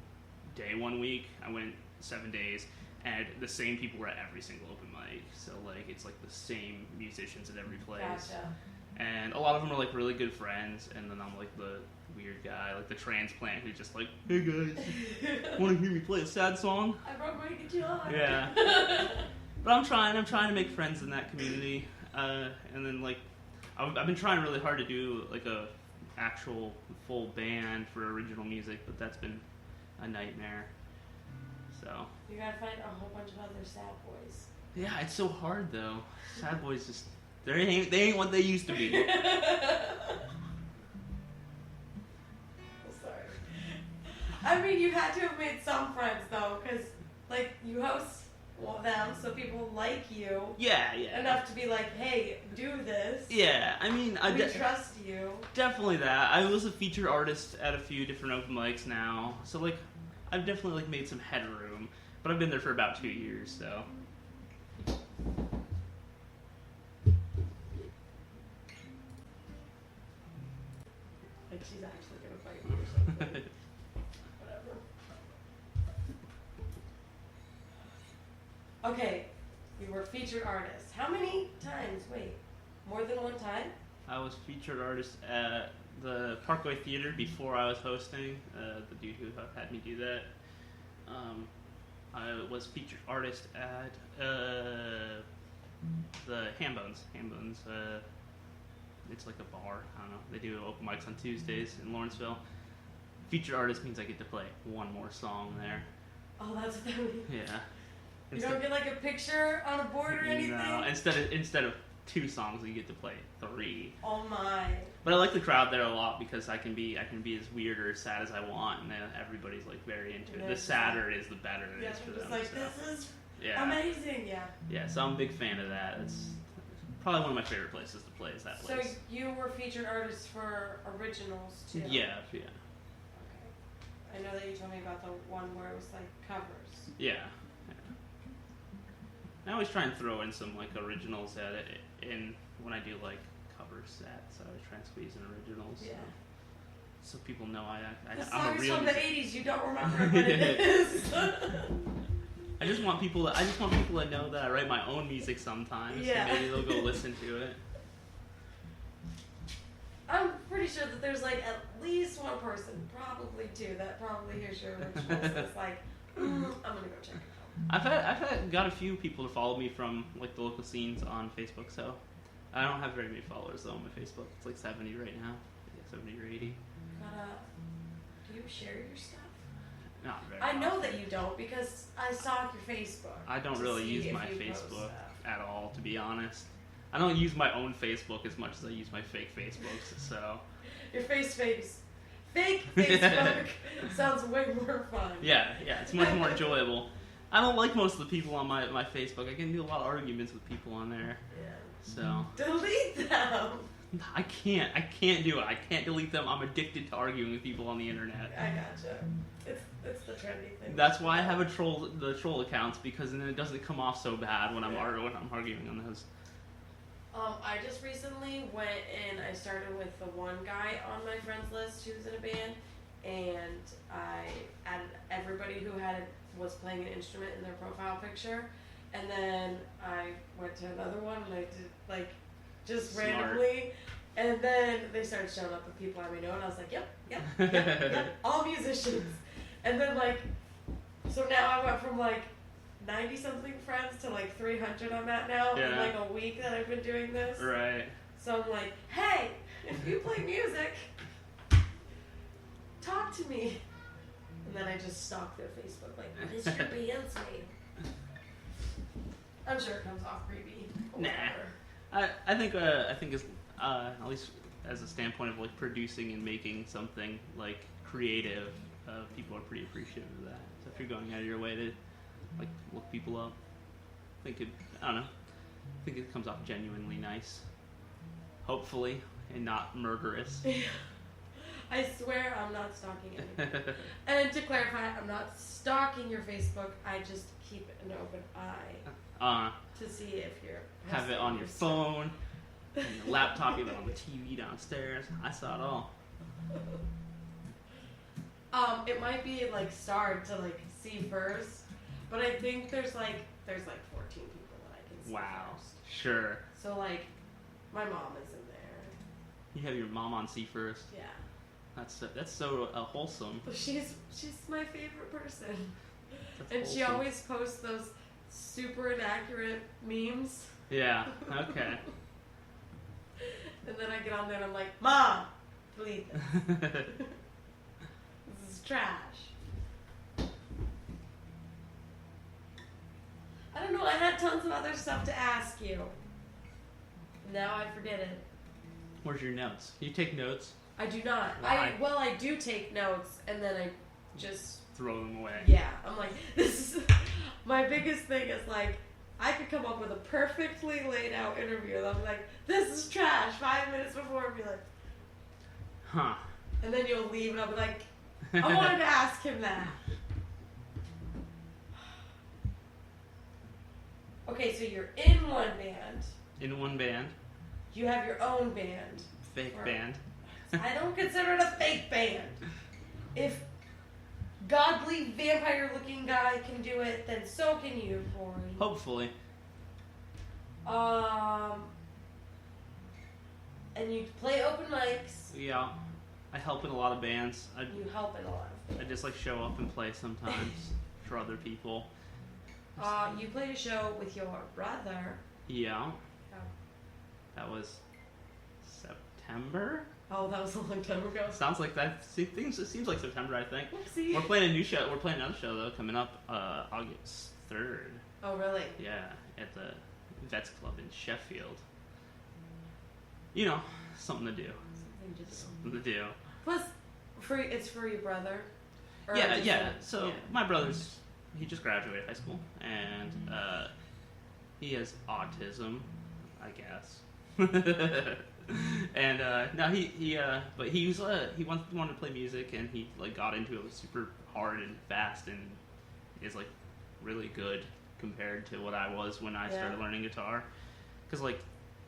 Speaker 2: day one week. I went 7 days, and the same people were at every single open mic. So like it's like the same musicians at every place.
Speaker 1: Gotcha.
Speaker 2: And a lot of them are like really good friends, and then I'm like the weird guy, like the transplant who's just like, hey guys, want to hear me play a sad song?
Speaker 1: I broke my guitar.
Speaker 2: Yeah. But I'm trying to make friends in that community, and then like I've been trying really hard to do like a actual full band for original music, but that's been a nightmare. So
Speaker 1: you gotta find a whole bunch of other sad boys.
Speaker 2: Yeah, it's so hard though. Sad boys just they ain't what they used to be.
Speaker 1: Sorry. I mean, you had to have made some friends though, because like you host them, so people like you.
Speaker 2: Yeah.
Speaker 1: Enough to be like, hey, do this.
Speaker 2: Yeah, I mean,
Speaker 1: we trust you.
Speaker 2: Definitely that. I was a featured artist at a few different open mics now, so like, I've definitely like made some headroom. But I've been there for about 2 years, so.
Speaker 1: Like she's actually gonna fight me or something. Whatever. Okay, you were featured artist. How many times? Wait, more than one time?
Speaker 2: I was featured artist at the Parkway Theater before I was hosting. The dude who had me do that. I was featured artist at the Hambones. It's like a bar. I don't know. They do open mics on Tuesdays in Lawrenceville. Featured artist means I get to play one more song there.
Speaker 1: Oh, that's what that means.
Speaker 2: Yeah.
Speaker 1: You don't get like a picture on a board or anything?
Speaker 2: No, instead of 2 songs, you get to play 3.
Speaker 1: Oh my.
Speaker 2: But I like the crowd there a lot because I can be as weird or as sad as I want, and everybody's like very into it. The sadder it is, the better it is for them.
Speaker 1: Like,
Speaker 2: so.
Speaker 1: This is amazing, yeah.
Speaker 2: Yeah, so I'm a big fan of that. It's probably one of my favorite places to play is that place.
Speaker 1: So you were featured artist for originals too?
Speaker 2: Yeah.
Speaker 1: I know that you told me about the one where it was like covers.
Speaker 2: Yeah. I always try and throw in some like originals at it in when I do like cover sets. I always try and squeeze in originals.
Speaker 1: Yeah.
Speaker 2: So people know
Speaker 1: The
Speaker 2: I'm a
Speaker 1: song's
Speaker 2: real
Speaker 1: from the 80s. You don't remember what it is.
Speaker 2: I just want people to know that I write my own music sometimes.
Speaker 1: Yeah.
Speaker 2: So maybe they'll go listen to it.
Speaker 1: I'm pretty sure that there's like at least one person, probably two, that probably hears your originals. That's like, I'm gonna go check it out.
Speaker 2: I've got a few people to follow me from like the local scenes on Facebook. So I don't have very many followers though on my Facebook. It's like 70 right now. Yeah, 70 or 80.
Speaker 1: Do you share your stuff?
Speaker 2: Not very.
Speaker 1: I know
Speaker 2: often.
Speaker 1: that you don't because I stalk your Facebook.
Speaker 2: I don't really use my Facebook at all, to be honest. I don't use my own Facebook as much as I use my fake Facebooks, so...
Speaker 1: Your fake Facebook sounds way more fun.
Speaker 2: Yeah, it's much more enjoyable. I don't like most of the people on my Facebook. I get into a lot of arguments with people on there.
Speaker 1: Yeah.
Speaker 2: So...
Speaker 1: Delete them!
Speaker 2: I can't do it. I can't delete them. I'm addicted to arguing with people on the internet.
Speaker 1: I gotcha. It's the trendy thing.
Speaker 2: That's why I have the troll accounts, because then it doesn't come off so bad when I'm arguing on those.
Speaker 1: I just recently went and I started with the one guy on my friends list who's in a band, and I added everybody who was playing an instrument in their profile picture, and then I went to another one and I did like just
Speaker 2: Smart.
Speaker 1: randomly, and then they started showing up with people I may know, and I was like, yep, all musicians, and then like, so now I went from like 90-something friends to like 300 I'm at now in like a week that I've been doing this.
Speaker 2: Right.
Speaker 1: So I'm like, hey, if you play music, talk to me. And then I just stalk their Facebook, like, what is your band's name? I'm sure it comes off creepy.
Speaker 2: Nah. I think as at least as a standpoint of like producing and making something like creative, people are pretty appreciative of that. So if you're going out of your way to like look people up, I don't know. I think it comes off genuinely nice. Hopefully, and not murderous.
Speaker 1: I swear I'm not stalking anyone. And to clarify, I'm not stalking your Facebook. I just keep an open eye to see if you're...
Speaker 2: Have it on your phone, on your laptop, even on the TV downstairs. I saw it all.
Speaker 1: It might be like starred to like see first, but I think there's like 14 people that I can see first.
Speaker 2: Sure.
Speaker 1: So like, my mom is in there.
Speaker 2: You have your mom on see first.
Speaker 1: Yeah.
Speaker 2: That's so wholesome.
Speaker 1: She's my favorite person.
Speaker 2: That's
Speaker 1: and
Speaker 2: wholesome.
Speaker 1: she always posts those super inaccurate memes.
Speaker 2: Yeah. Okay.
Speaker 1: And then I get on there and I'm like, Mom, delete this. This is trash. I don't know, I had tons of other stuff to ask you. Now I forget it.
Speaker 2: Where's your notes? You take notes?
Speaker 1: I do not.
Speaker 2: Why?
Speaker 1: I do take notes and then I just
Speaker 2: throw them away.
Speaker 1: Yeah, I'm like, this is my biggest thing is like, I could come up with a perfectly laid out interview and I'll be like, this is trash 5 minutes before and be like,
Speaker 2: huh.
Speaker 1: And then you'll leave and I'll be like, I wanted to ask him that. Okay, so you're in one band.
Speaker 2: In one band.
Speaker 1: You have your own band.
Speaker 2: Fake band.
Speaker 1: I don't consider it a fake band. If godly vampire-looking guy can do it, then so can you, Corey.
Speaker 2: Hopefully.
Speaker 1: And you play open mics.
Speaker 2: Yeah. I help in a lot of bands.
Speaker 1: You help in a lot of bands.
Speaker 2: I just like show up and play sometimes for other people.
Speaker 1: You played a show with your brother.
Speaker 2: Yeah.
Speaker 1: Oh.
Speaker 2: That was September?
Speaker 1: Oh, that was a long time ago.
Speaker 2: Sounds like that. It seems like September, I think.
Speaker 1: Whoopsie.
Speaker 2: We're playing a new show. We're playing another show though coming up August 3rd.
Speaker 1: Oh, really?
Speaker 2: Yeah, at the Vets Club in Sheffield. You know, something to do. Something to do.
Speaker 1: Plus, it's for your brother. Or
Speaker 2: Yeah. So my brother's he just graduated high school and he has autism, I guess. And no, but he wanted to play music, and he like got into it super hard and fast, and is like really good compared to what I was when I started learning guitar. Because like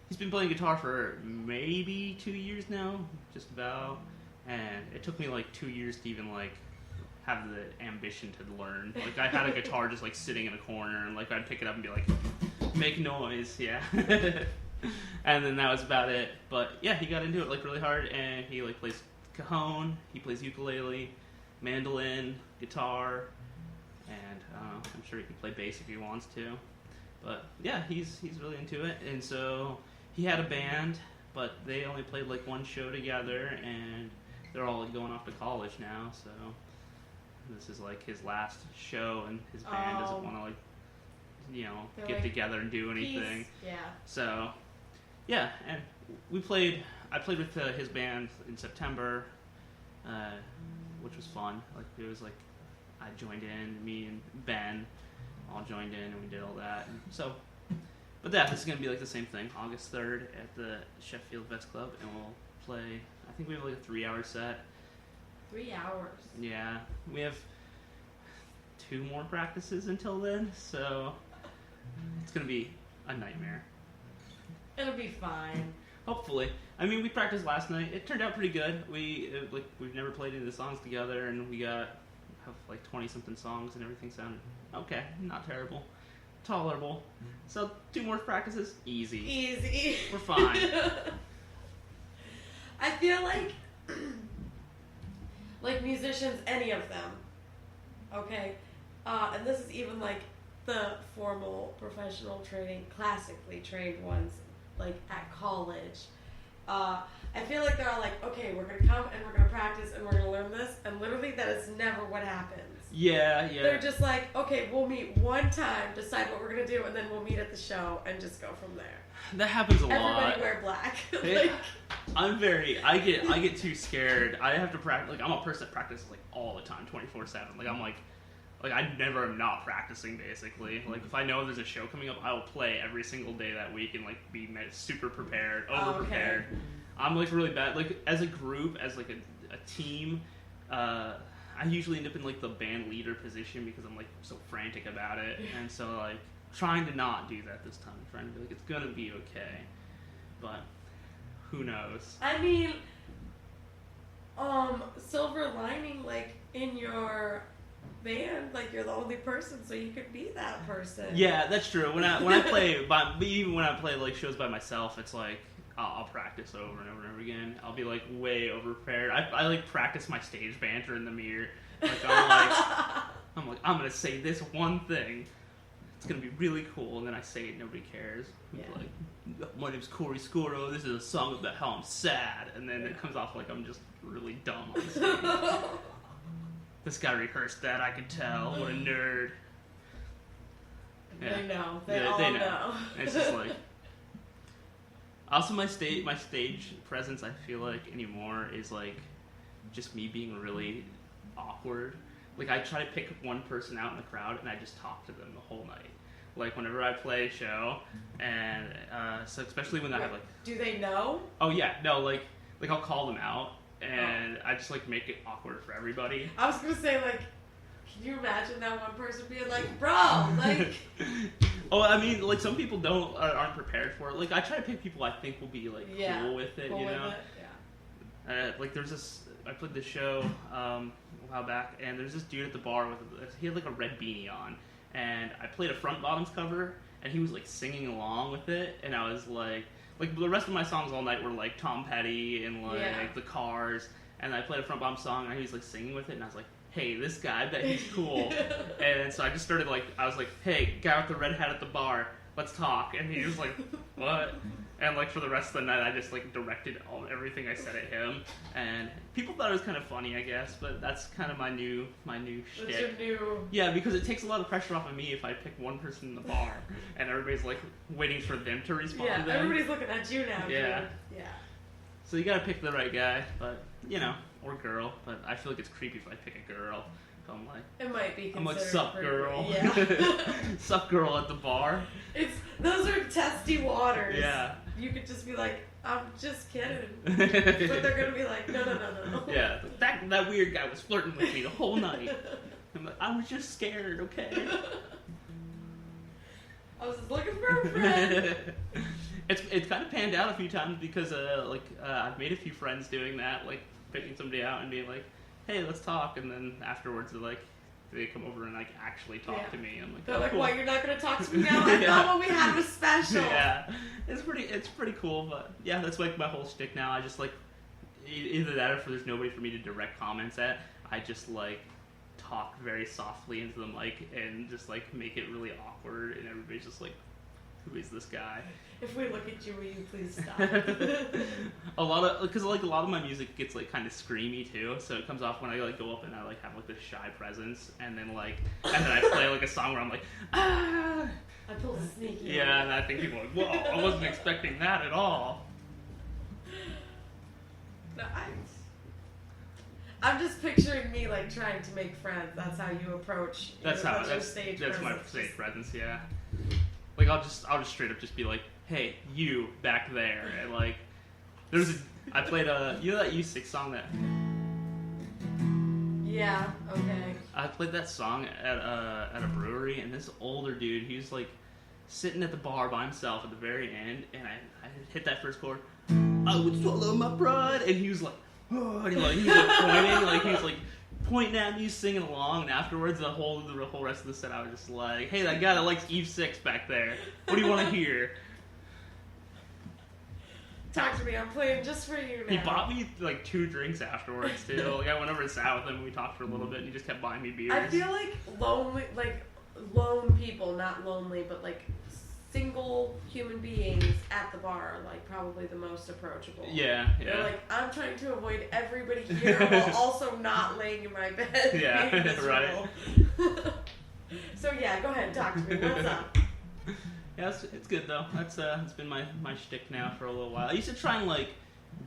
Speaker 2: he's been playing guitar for maybe 2 years now, just about, and it took me like 2 years to even like have the ambition to learn. Like I had a guitar just like sitting in a corner, and like I'd pick it up and be like, make noise, yeah. And then that was about it. But yeah, he got into it like really hard, and he like plays cajon, he plays ukulele, mandolin, guitar, and I'm sure he can play bass if he wants to. But yeah, he's really into it. And so he had a band, but they only played like one show together, and they're all like, going off to college now. So this is like his last show, and his band doesn't want to like, you know, get like, together and do anything.
Speaker 1: Peace. Yeah.
Speaker 2: So yeah, and I played with his band in September, which was fun. Like it was like I joined in, me and Ben all joined in, and we did all that. And so, but this is gonna be like the same thing. August 3rd at the Sheffield Vets Club, and we'll play. I think we have like a 3-hour set.
Speaker 1: 3 hours.
Speaker 2: Yeah, we have 2 more practices until then, so it's gonna be a nightmare.
Speaker 1: It'll be fine.
Speaker 2: Hopefully. I mean, we practiced last night. It turned out pretty good. We've never played any of the songs together, and we have like 20-something songs, and everything sounded okay, not terrible, tolerable. So 2 more practices, easy. We're fine.
Speaker 1: I feel like musicians, any of them, okay, and this is even like the formal professional training, classically trained ones, like at college. I feel like they're all like, okay, we're going to come and we're going to practice and we're going to learn this, and literally that is never what happens.
Speaker 2: Yeah.
Speaker 1: They're just like, okay, we'll meet one time, decide what we're going to do, and then we'll meet at the show and just go from there.
Speaker 2: That happens a lot.
Speaker 1: Everybody wear black.
Speaker 2: I get too scared. I have to practice. Like I'm a person that practices like all the time, 24/7. Like I'm like I never am not practicing basically. Like if I know there's a show coming up, I will play every single day that week and like be super prepared, over prepared. Okay. I'm like really bad. Like as a group, as like a team, I usually end up in like the band leader position because I'm like so frantic about it, and so like trying to not do that this time. Trying to be like, it's gonna be okay, but who knows?
Speaker 1: I mean, silver lining, like in your band, like you're the only person, so you could be that person.
Speaker 2: Yeah, that's true. When I play, even when I play like shows by myself, it's like I'll practice over and over and over again. I'll be like way over prepared. I like practice my stage banter in the mirror. Like I'm gonna say this one thing. It's gonna be really cool, and then I say it, nobody cares. Yeah. Like, my name's Corey Scordo. This is a song about how I'm sad, and then it comes off like I'm just really dumb on stage. This guy rehearsed that. I could tell. What a nerd.
Speaker 1: Yeah. They know. They all know.
Speaker 2: It's just like. Also, my stage presence, I feel like anymore is like just me being really awkward. Like I try to pick one person out in the crowd and I just talk to them the whole night. Like whenever I play a show, and so especially when I have like.
Speaker 1: Do they know?
Speaker 2: Oh yeah, no, like I'll call them out and I just like make it awkward for everybody.
Speaker 1: I was gonna say like, can you imagine that one person being like, bro, like.
Speaker 2: Oh, I mean, like some people aren't prepared for it. Like I try to pick people I think will be like cool with it, you know. Yeah. Like there's this. I played this show a while back, and there's this dude at the bar he had like a red beanie on, and I played a Front Bottoms cover, and he was like singing along with it, and I was like the rest of my songs all night were like Tom Petty and like The Cars, and I played a Front Bottoms song, and he was like singing with it, and I was like, hey, this guy, I bet he's cool. And so I just started I was like, hey, guy with the red hat at the bar, let's talk. And he was like, what? And like for the rest of the night, I just like directed everything I said at him. And people thought it was kind of funny, I guess, but that's kind of my new shtick.
Speaker 1: That's your new...
Speaker 2: Yeah, because it takes a lot of pressure off of me if I pick one person in the bar and everybody's like waiting for them to respond.
Speaker 1: Yeah, everybody's looking at you now.
Speaker 2: Yeah.
Speaker 1: Dude. Yeah.
Speaker 2: So you gotta pick the right guy, but you know, or girl. But I feel like it's creepy if I pick a girl. So I'm like,
Speaker 1: it might be.
Speaker 2: I'm like, sup, girl.
Speaker 1: Yeah.
Speaker 2: Sup, girl at the bar.
Speaker 1: Those are testy waters.
Speaker 2: Yeah.
Speaker 1: You could just be like, I'm just kidding. But they're going to be like, no.
Speaker 2: Yeah, that weird guy was flirting with me the whole night. I'm like, I was just scared, okay?
Speaker 1: I was just looking for a friend.
Speaker 2: It's kind of panned out a few times because I've made a few friends doing that, like picking somebody out and being like, hey, let's talk, and then afterwards they come over and like actually talk to me. I'm like,
Speaker 1: they're like,
Speaker 2: cool.
Speaker 1: What, you're not gonna talk to me now? I thought what we had was special.
Speaker 2: Yeah, it's pretty cool, but yeah, that's like my whole shtick now. I just like either that or if there's nobody for me to direct comments at, I just like talk very softly into the mic and just like make it really awkward, and everybody's just like, who is this guy?
Speaker 1: If we look at you, will you please stop?
Speaker 2: a lot of my music gets like kind of screamy too, so it comes off when I like go up and I like have like this shy presence, and then I play like a song where I'm like, ah.
Speaker 1: I pulled a sneaky.
Speaker 2: Yeah, and I think people are like, whoa, I wasn't expecting that at all.
Speaker 1: No, I'm just picturing me like trying to make friends. That's how you approach.
Speaker 2: That's
Speaker 1: my
Speaker 2: stage presence. Yeah. Like I'll just straight up just be like, hey, you back there, and like I played you know that U6 song that.
Speaker 1: Yeah. Okay.
Speaker 2: I played that song at a brewery, and this older dude, he was like sitting at the bar by himself at the very end, and I hit that first chord. I would swallow my pride, and he was like, oh, and he was like pointing at me, singing along, and afterwards the whole rest of the set I was just like, hey, that guy that likes Eve 6 back there, what do you want to hear?
Speaker 1: Talk to me, I'm playing just for you now.
Speaker 2: He bought me like 2 drinks afterwards too. Like I went over and sat with him and we talked for a little bit, and he just kept buying me beers.
Speaker 1: I feel like lone people, not lonely, but like single human beings at the bar are like probably the most approachable.
Speaker 2: Yeah.
Speaker 1: They're like, I'm trying to avoid everybody here while also not laying in my bed.
Speaker 2: Yeah, right.
Speaker 1: So yeah, go ahead, talk to me. What's up?
Speaker 2: Yeah, it's good though. It's been my shtick now for a little while. I used to try and like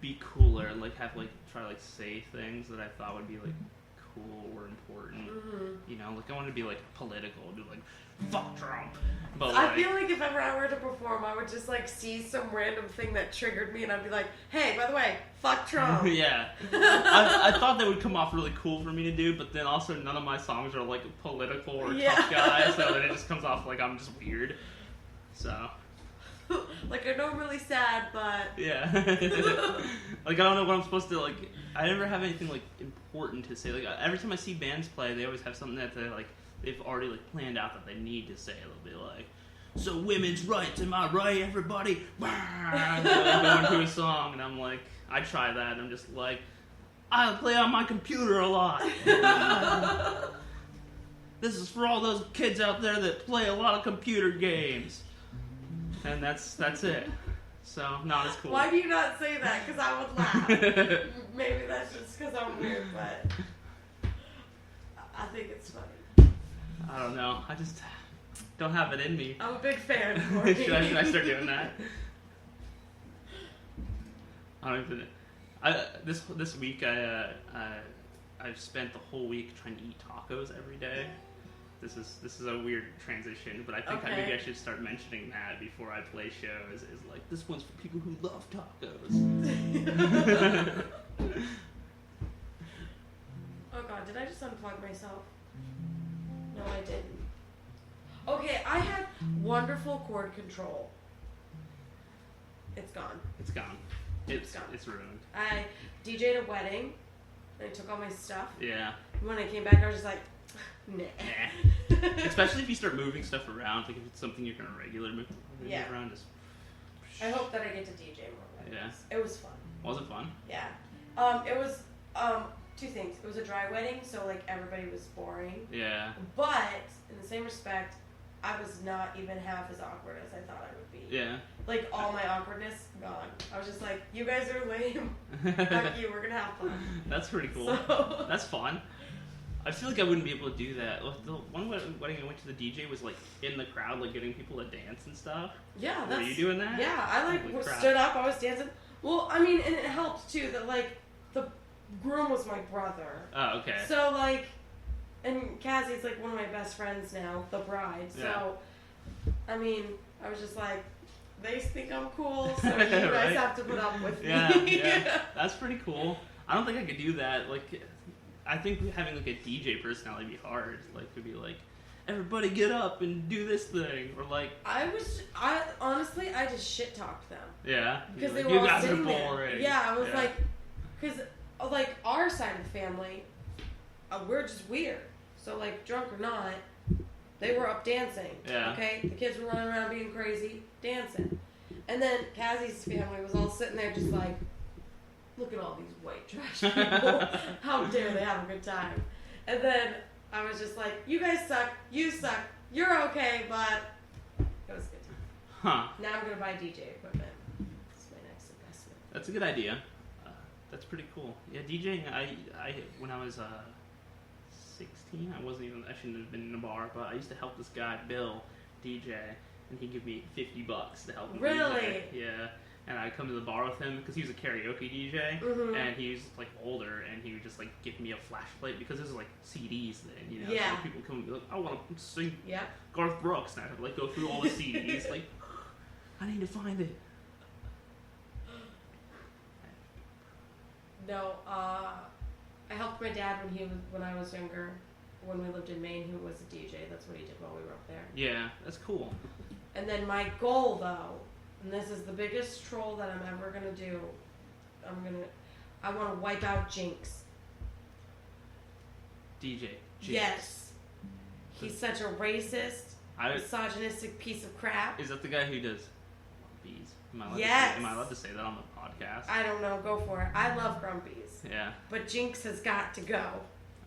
Speaker 2: be cooler and like have like try to like say things that I thought would be like cool or important.
Speaker 1: Mm-hmm.
Speaker 2: You know, like I wanted to be like political, do like fuck Trump. But
Speaker 1: I feel like if ever I were to perform, I would just like see some random thing that triggered me, and I'd be like, "Hey, by the way, fuck Trump."
Speaker 2: Yeah, I thought that would come off really cool for me to do, but then also none of my songs are like political or tough guys, so then it just comes off like I'm just weird. So.
Speaker 1: Like I know I'm really sad, but
Speaker 2: yeah. Like I don't know what I'm supposed to like. I never have anything like important to say. Like every time I see bands play, they always have something that they've already like planned out that they need to say. They'll be like, "So women's rights, am I right, everybody?" And they're going through a song, and I'm like, I try that, and I'm just like, I play on my computer a lot. This is for all those kids out there that play a lot of computer games. And that's it. So, not as cool.
Speaker 1: Why do you not say that? Because I would laugh. Maybe that's just because I'm weird, but I think it's funny.
Speaker 2: I don't know. I just don't have it in me.
Speaker 1: I'm a big fan, Corey.
Speaker 2: Should I start doing that? I don't even. This week I've spent the whole week trying to eat tacos every day. This is a weird transition, but I think maybe I should start mentioning that before I play shows. Is like, this one's for people who love tacos.
Speaker 1: Oh god, did I just unplug myself? No, I didn't. Okay, I had wonderful cord control. It's gone.
Speaker 2: It's gone. It's ruined.
Speaker 1: I DJ'd a wedding, and I took all my stuff.
Speaker 2: Yeah.
Speaker 1: When I came back, I was just like, nah.
Speaker 2: Especially if you start moving stuff around, like if it's something you're gonna regularly move around. Just.
Speaker 1: I hope that I get to DJ more weddings. Yeah. It was fun.
Speaker 2: Was it fun?
Speaker 1: Yeah. It was 2 things. It was a dry wedding, so like everybody was boring.
Speaker 2: Yeah.
Speaker 1: But in the same respect, I was not even half as awkward as I thought I would be.
Speaker 2: Yeah.
Speaker 1: Like all my awkwardness gone. I was just like, you guys are lame. Fuck you. We're gonna have fun.
Speaker 2: That's pretty cool.
Speaker 1: So...
Speaker 2: That's fun. I feel like I wouldn't be able to do that. The one wedding I went to, the DJ was like in the crowd, like getting people to dance and stuff.
Speaker 1: Yeah,
Speaker 2: Were you doing that?
Speaker 1: Yeah, I stood up. I was dancing. Well, I mean, and it helped too that like the groom was my brother.
Speaker 2: Oh, okay.
Speaker 1: So like, and Cassie's like one of my best friends now, the bride. So, I mean, I was just like, they think I'm cool, so you guys
Speaker 2: right?
Speaker 1: have to put up with me.
Speaker 2: Yeah, that's pretty cool. I don't think I could do that. Like, I think having like a DJ personality would be hard. Like, to be like, everybody get up and do this thing, or like.
Speaker 1: Honestly, I just shit talked them.
Speaker 2: Yeah.
Speaker 1: Because they
Speaker 2: like,
Speaker 1: were all
Speaker 2: guys
Speaker 1: sitting
Speaker 2: are
Speaker 1: there.
Speaker 2: boring.
Speaker 1: Yeah, I was like, because like our side of the family, we're just weird. So like, drunk or not, they were up dancing.
Speaker 2: Yeah.
Speaker 1: Okay, the kids were running around being crazy, dancing, and then Cassie's family was all sitting there just like, look at all these white trash people. How dare they have a good time? And then I was just like, you guys suck, you suck, you're okay, but it was a good time.
Speaker 2: Huh.
Speaker 1: Now I'm gonna buy DJ equipment. It's my next investment.
Speaker 2: That's a good idea. That's pretty cool. Yeah, DJing. I when I was 16, I shouldn't have been in a bar, but I used to help this guy Bill DJ, and he'd give me $50 to help him.
Speaker 1: Really?
Speaker 2: DJ. Yeah. And I'd come to the bar with him because he was a karaoke DJ, and he was like older, and he would just like give me a flashlight because this is like CDs then, you know.
Speaker 1: Yeah.
Speaker 2: So people come and be like, I want to sing
Speaker 1: Yep.
Speaker 2: Garth Brooks, and I have to like go through all the CDs, like I need to find it.
Speaker 1: No, I helped my dad when I was younger, when we lived in Maine, who was a DJ. That's what he did while we were up there.
Speaker 2: Yeah, that's cool.
Speaker 1: And then my goal, though, and this is the biggest troll that I'm ever gonna do, I want to wipe out Jinx.
Speaker 2: DJ. Jinx.
Speaker 1: Yes. He's such a racist, misogynistic piece of crap.
Speaker 2: Is that the guy who does Bees? Am I allowed to say that on the podcast?
Speaker 1: I don't know. Go for it. I love Grumpies.
Speaker 2: Yeah.
Speaker 1: But Jinx has got to go.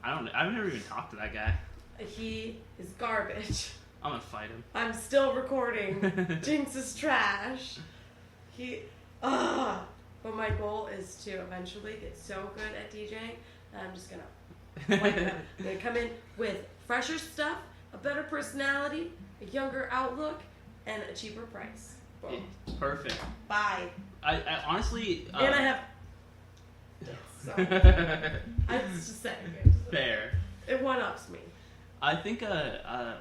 Speaker 2: I've never even talked to that guy.
Speaker 1: He is garbage.
Speaker 2: I'm gonna fight him.
Speaker 1: I'm still recording. Jinx is trash. But my goal is to eventually get so good at DJing that I'm just gonna wipe it out. I'm gonna come in with fresher stuff, a better personality, a younger outlook, and a cheaper price. Boom.
Speaker 2: Perfect.
Speaker 1: Bye.
Speaker 2: I honestly.
Speaker 1: And I have. So, I was just saying.
Speaker 2: Fair.
Speaker 1: It one-ups me.
Speaker 2: I think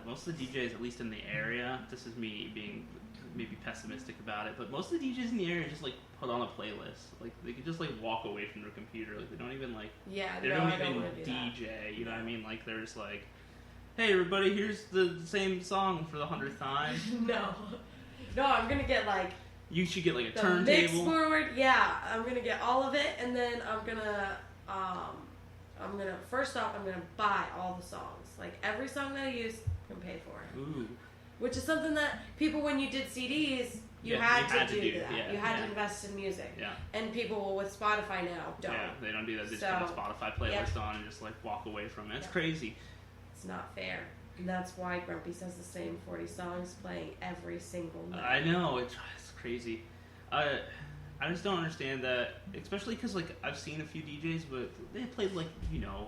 Speaker 2: most of the DJs, at least in the area, this is me being maybe pessimistic about it, but most of the DJs in the area just like put on a playlist. Like they could just like walk away from their computer. Like they don't even like.
Speaker 1: Yeah.
Speaker 2: They don't even DJ. You know what I mean? Like they're just like, hey everybody, here's the same song for the 100th time.
Speaker 1: No, I'm gonna get like.
Speaker 2: You should get like a
Speaker 1: the
Speaker 2: turntable.
Speaker 1: Mix forward, yeah. I'm gonna get all of it, and then I'm gonna first off, I'm gonna buy all the songs. Like every song that I use, I'm gonna pay for it.
Speaker 2: Ooh.
Speaker 1: Which is something that people, when you did CDs, you had to do that.
Speaker 2: Yeah,
Speaker 1: you had to invest in music.
Speaker 2: Yeah.
Speaker 1: And people with Spotify now don't.
Speaker 2: Yeah, they don't do that. They just put a Spotify playlist on and just like walk away from it. It's crazy.
Speaker 1: It's not fair. And that's why Grumpy has the same 40 songs playing every single night.
Speaker 2: I know, it's crazy. I just don't understand that, especially because like I've seen a few DJs, but they played like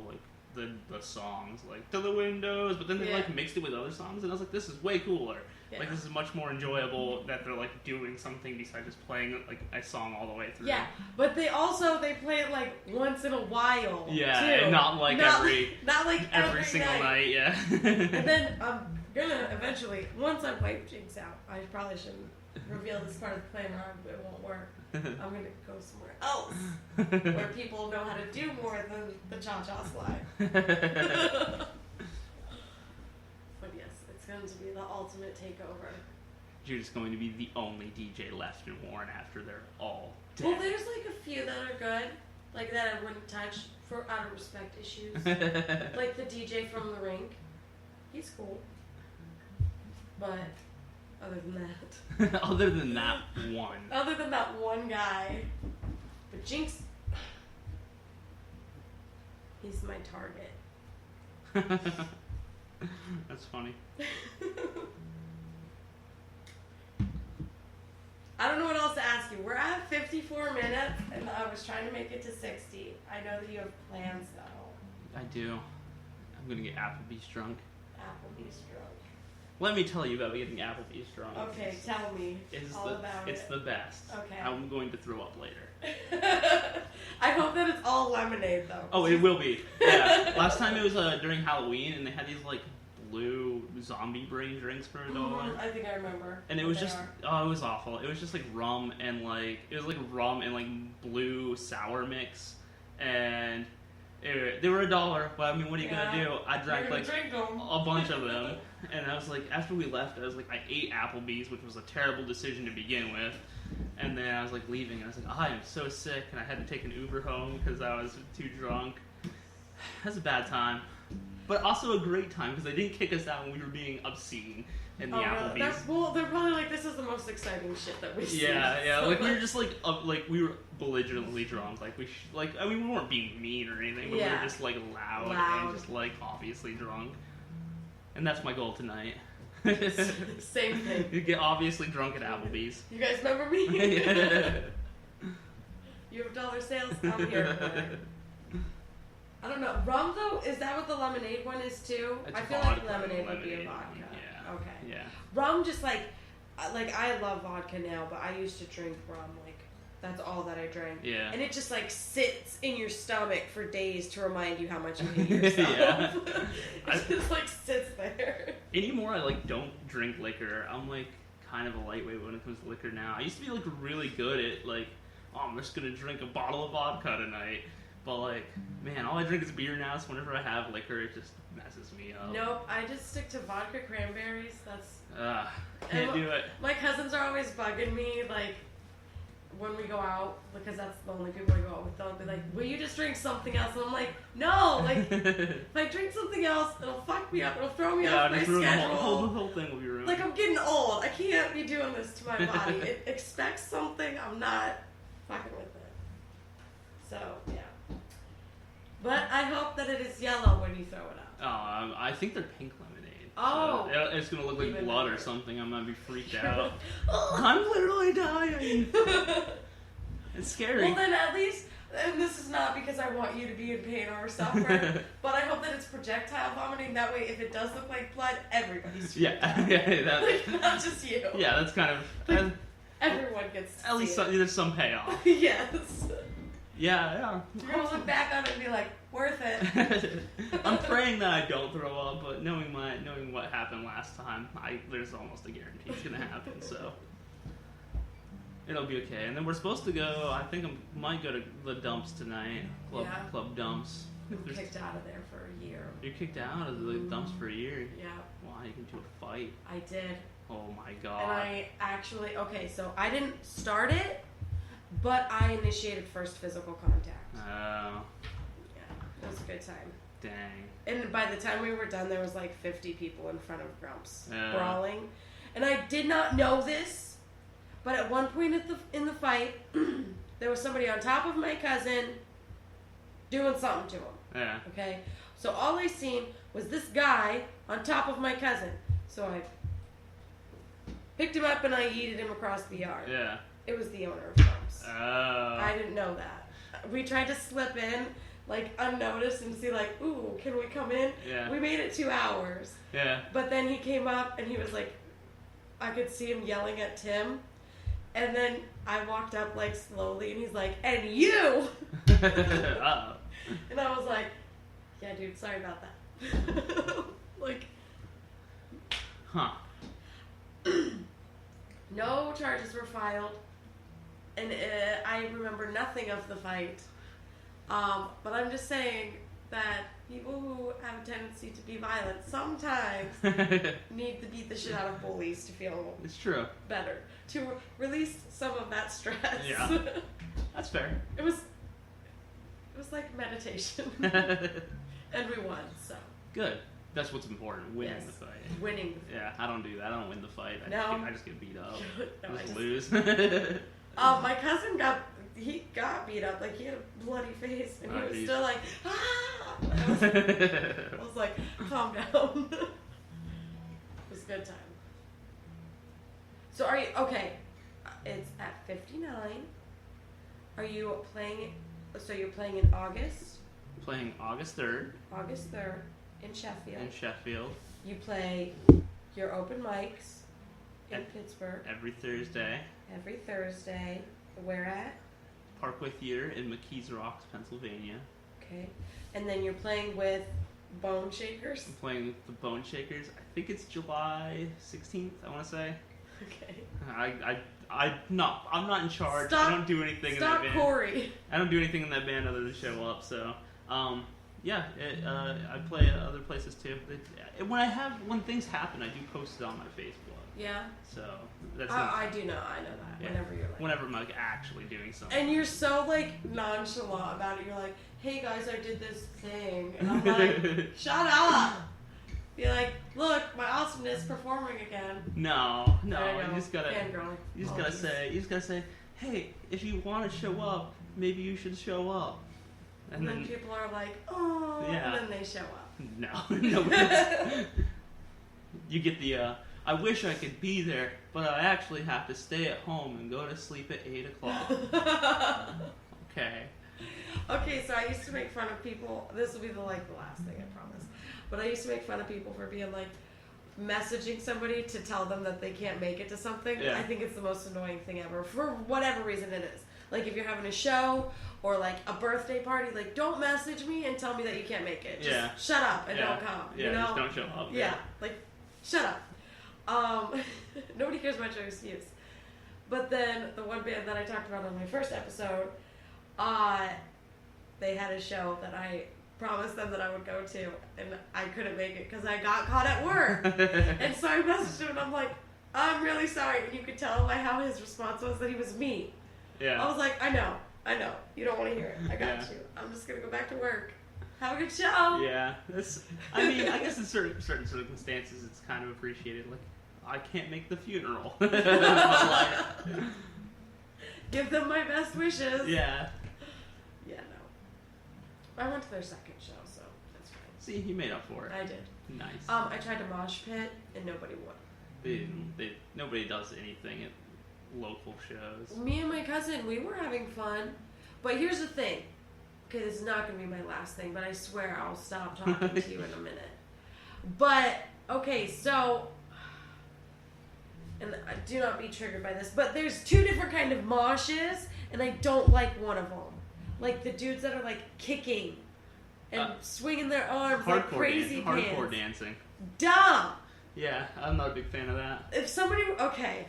Speaker 2: like the songs like To the Windows, but then they like mixed it with other songs, and I was like, this is way cooler. Yeah. Like this is much more enjoyable that they're like doing something besides just playing like a song all the way through.
Speaker 1: Yeah, but they play it like once in a while.
Speaker 2: Yeah,
Speaker 1: too.
Speaker 2: And not every single night. Yeah. And
Speaker 1: then I'm gonna eventually, once I wipe Jinx out, I probably shouldn't reveal this part of the plan or it won't work. I'm gonna go somewhere else where people know how to do more than the cha-cha slide. But yes, it's going to be the ultimate takeover.
Speaker 2: You're just going to be the only DJ left in Warren after they're all dead.
Speaker 1: Well, there's like a few that are good, like that I wouldn't touch for out of respect issues. Like the DJ from the rink, he's cool. But other than that.
Speaker 2: Other than that one.
Speaker 1: Other than that one guy. But Jinx, he's my target.
Speaker 2: That's funny.
Speaker 1: I don't know what else to ask you. We're at 54 minutes, and I was trying to make it to 60. I know that you have plans, though.
Speaker 2: I do. I'm going to get Applebee's drunk.
Speaker 1: Applebee's drunk.
Speaker 2: Let me tell you about getting Applebee's drunk.
Speaker 1: Okay, tell me all about it.
Speaker 2: It's the best.
Speaker 1: Okay.
Speaker 2: I'm going to throw up later.
Speaker 1: I hope that it's all lemonade, though.
Speaker 2: Oh, it will be. Yeah. Last time it was during Halloween, and they had these like blue zombie brain drinks for $1.
Speaker 1: I think I remember.
Speaker 2: And it was just, it was awful. It was just like rum and like blue sour mix. And they were $1, but I mean, what are you gonna do? I drank like a bunch of them. And I was like, after we left, I was like, I ate Applebee's, which was a terrible decision to begin with. And then I was like leaving, and I was like, I am so sick, and I had to take an Uber home because I was too drunk. That's a bad time. But also a great time, because they didn't kick us out when we were being obscene in the Applebee's.
Speaker 1: They're probably like, this is the most exciting shit that we've seen.
Speaker 2: Yeah, like we were just like we were belligerently drunk. Like we weren't being mean or anything, but we were just like loud and just like obviously drunk. And that's my goal tonight.
Speaker 1: Same thing.
Speaker 2: You get obviously drunk at Applebee's.
Speaker 1: You guys remember me? You have dollar sales? I'm here for it. I don't know. Rum, though, is that what the lemonade one is, too?
Speaker 2: It's
Speaker 1: I feel like lemonade would be a vodka.
Speaker 2: Yeah.
Speaker 1: Okay.
Speaker 2: Yeah.
Speaker 1: Rum, just like I love vodka now, but I used to drink rum. Like, that's all that I drank.
Speaker 2: Yeah.
Speaker 1: And it just, like, sits in your stomach for days to remind you how much you hate yourself.
Speaker 2: Yeah.
Speaker 1: It just, like, sits there.
Speaker 2: Anymore, I, like, don't drink liquor. I'm, like, kind of a lightweight when it comes to liquor now. I used to be, like, really good at, like, oh, I'm just gonna drink a bottle of vodka tonight. But, like, man, all I drink is beer now, so whenever I have liquor, it just messes me up.
Speaker 1: Nope, I just stick to vodka cranberries. That's...
Speaker 2: can't do it.
Speaker 1: My cousins are always bugging me, like, when we go out, because that's the only people I go out with, they'll be like, will you just drink something else? And I'm like, no! Like, if I drink something else, it'll fuck me up, it'll throw me off my schedule.
Speaker 2: The whole thing will be ruined.
Speaker 1: Like, I'm getting old. I can't be doing this to my body. It expects something, I'm not fucking with it. So, yeah. But I hope that it is yellow when you throw it up.
Speaker 2: I think they're pink lemonade.
Speaker 1: Oh.
Speaker 2: So it's gonna look like blood or something. I'm gonna be freaked out. I'm literally dying. It's scary.
Speaker 1: Well, then at least, and this is not because I want you to be in pain or suffer, but I hope that it's projectile vomiting. That way, if it does look like blood, everybody's freaked out. Like, not just you.
Speaker 2: Yeah, that's kind of...
Speaker 1: everyone gets to
Speaker 2: at least there's some payoff.
Speaker 1: Yes.
Speaker 2: Yeah.
Speaker 1: You're going to look back on it and be like, worth it.
Speaker 2: I'm praying that I don't throw up, but knowing what happened last time, there's almost a guarantee it's going to happen, so it'll be okay. And then we're supposed to go, I think I might go to the dumps tonight, club dumps.
Speaker 1: I'm kicked out of there for a year.
Speaker 2: You're kicked out of the dumps for a year?
Speaker 1: Yeah.
Speaker 2: Why? You can do a fight.
Speaker 1: I did.
Speaker 2: Oh my god.
Speaker 1: And I actually, so I didn't start it, but I initiated first physical contact.
Speaker 2: Oh.
Speaker 1: Yeah, it was a good time.
Speaker 2: Dang.
Speaker 1: And by the time we were done, there was like 50 people in front of Grumps brawling. And I did not know this, but at one point in the fight, there was somebody on top of my cousin doing something to him.
Speaker 2: Yeah.
Speaker 1: Okay? So all I seen was this guy on top of my cousin. So I picked him up and I yeeted him across the yard.
Speaker 2: Yeah.
Speaker 1: It was the owner of Grumps.
Speaker 2: Oh.
Speaker 1: I didn't know that. We tried to slip in, like, unnoticed and see, like, ooh, can we come in?
Speaker 2: Yeah.
Speaker 1: We made it 2 hours.
Speaker 2: Yeah.
Speaker 1: But then he came up and he was like, I could see him yelling at Tim. And then I walked up, like, slowly and he's like, and you!
Speaker 2: Uh-oh.
Speaker 1: And I was like, yeah, dude, sorry about that. Like,
Speaker 2: huh.
Speaker 1: No charges were filed. And I remember nothing of the fight. But I'm just saying that people who have a tendency to be violent sometimes need to beat the shit out of bullies to feel
Speaker 2: it's true.
Speaker 1: better. To release some of that stress.
Speaker 2: Yeah. That's fair.
Speaker 1: It was like meditation. And we won, so.
Speaker 2: Good. That's what's important. Winning the fight.
Speaker 1: Winning.
Speaker 2: Yeah, I don't do that. I don't win the fight. I just get beat up.
Speaker 1: No,
Speaker 2: I just lose.
Speaker 1: My cousin got beat up. Like, he had a bloody face, and he was still like, ah! I was like, calm down. It was a good time. So are you, okay, it's at 59. Are you playing, so you're playing in August?
Speaker 2: Playing August 3rd.
Speaker 1: August 3rd in Sheffield.
Speaker 2: In Sheffield.
Speaker 1: You play your open mics in Pittsburgh.
Speaker 2: Every Thursday.
Speaker 1: Every Thursday. Where at?
Speaker 2: Parkway Theater in McKees Rocks, Pennsylvania.
Speaker 1: Okay. And then you're playing with Bone Shakers?
Speaker 2: I'm playing with the Bone Shakers. I think it's July 16th, I want to say.
Speaker 1: Okay.
Speaker 2: I'm not in charge. I don't do anything in that band.
Speaker 1: Corey.
Speaker 2: I don't do anything in that band other than show up, so... I play other places too. When things happen, I do post it on my Facebook.
Speaker 1: Yeah.
Speaker 2: So that's.
Speaker 1: I do know. I know that. Yeah.
Speaker 2: Whenever I'm like actually doing something.
Speaker 1: And you're so like nonchalant about it. You're like, "Hey guys, I did this thing," and I'm like, "Shut up." Be like, "Look, my awesomeness performing again."
Speaker 2: No. You just gotta.
Speaker 1: Fangirling.
Speaker 2: You just gotta say, "Hey, if you want to show up, maybe you should show up."
Speaker 1: And then people are like, "Oh," and then they show up.
Speaker 2: No. You get the, I wish I could be there, but I actually have to stay at home and go to sleep at 8 o'clock. Okay,
Speaker 1: so I used to make fun of people. This will be the last thing, I promise. But I used to make fun of people for being like, messaging somebody to tell them that they can't make it to something. Yeah. I think it's the most annoying thing ever, for whatever reason it is. Like, if you're having a show or like a birthday party, like, don't message me and tell me that you can't make it. Just shut up and don't come.
Speaker 2: Yeah,
Speaker 1: you know?
Speaker 2: Just don't show up.
Speaker 1: Yeah, like, shut up. Nobody cares about your excuse. But then the one band that I talked about on my first episode, they had a show that I promised them that I would go to, and I couldn't make it because I got caught at work. And so I messaged him and I'm like, I'm really sorry. And you could tell by how his response was that he was me.
Speaker 2: Yeah.
Speaker 1: I was like, I know. You don't want to hear it. I got you. I'm just going to go back to work. Have a good show.
Speaker 2: Yeah. I guess in certain circumstances it's kind of appreciated. Like, I can't make the funeral.
Speaker 1: Give them my best wishes.
Speaker 2: Yeah.
Speaker 1: Yeah, no. I went to their second show, so that's fine.
Speaker 2: See, you made up for it.
Speaker 1: I did.
Speaker 2: Nice.
Speaker 1: I tried to mosh pit, and nobody would.
Speaker 2: Nobody does anything at local shows.
Speaker 1: Me and my cousin, we were having fun. But here's the thing. Okay, this is not going to be my last thing, but I swear I'll stop talking to you in a minute. But, okay, so... And do not be triggered by this, but there's two different kind of moshes, and I don't like one of them. Like the dudes that are like kicking and swinging their arms like crazy pants.
Speaker 2: Hardcore dancing.
Speaker 1: Dumb!
Speaker 2: Yeah, I'm not a big fan of that.
Speaker 1: If somebody... Okay.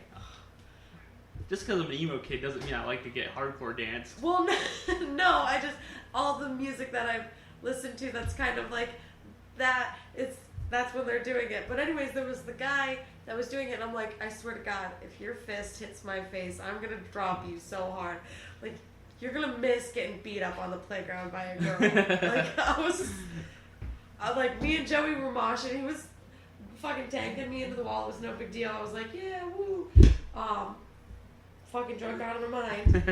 Speaker 2: Just because I'm an emo kid doesn't mean I like to get hardcore dance.
Speaker 1: Well, no, I just... All the music that I've listened to that's kind of like that, that's when they're doing it. But anyways, there was the guy that was doing it, and I'm like, I swear to God, if your fist hits my face, I'm going to drop you so hard. Like, you're going to miss getting beat up on the playground by a girl. Like, me and Joey were moshing. He was fucking tanking me into the wall. It was no big deal. I was like, yeah, woo. Fucking drunk out of my mind.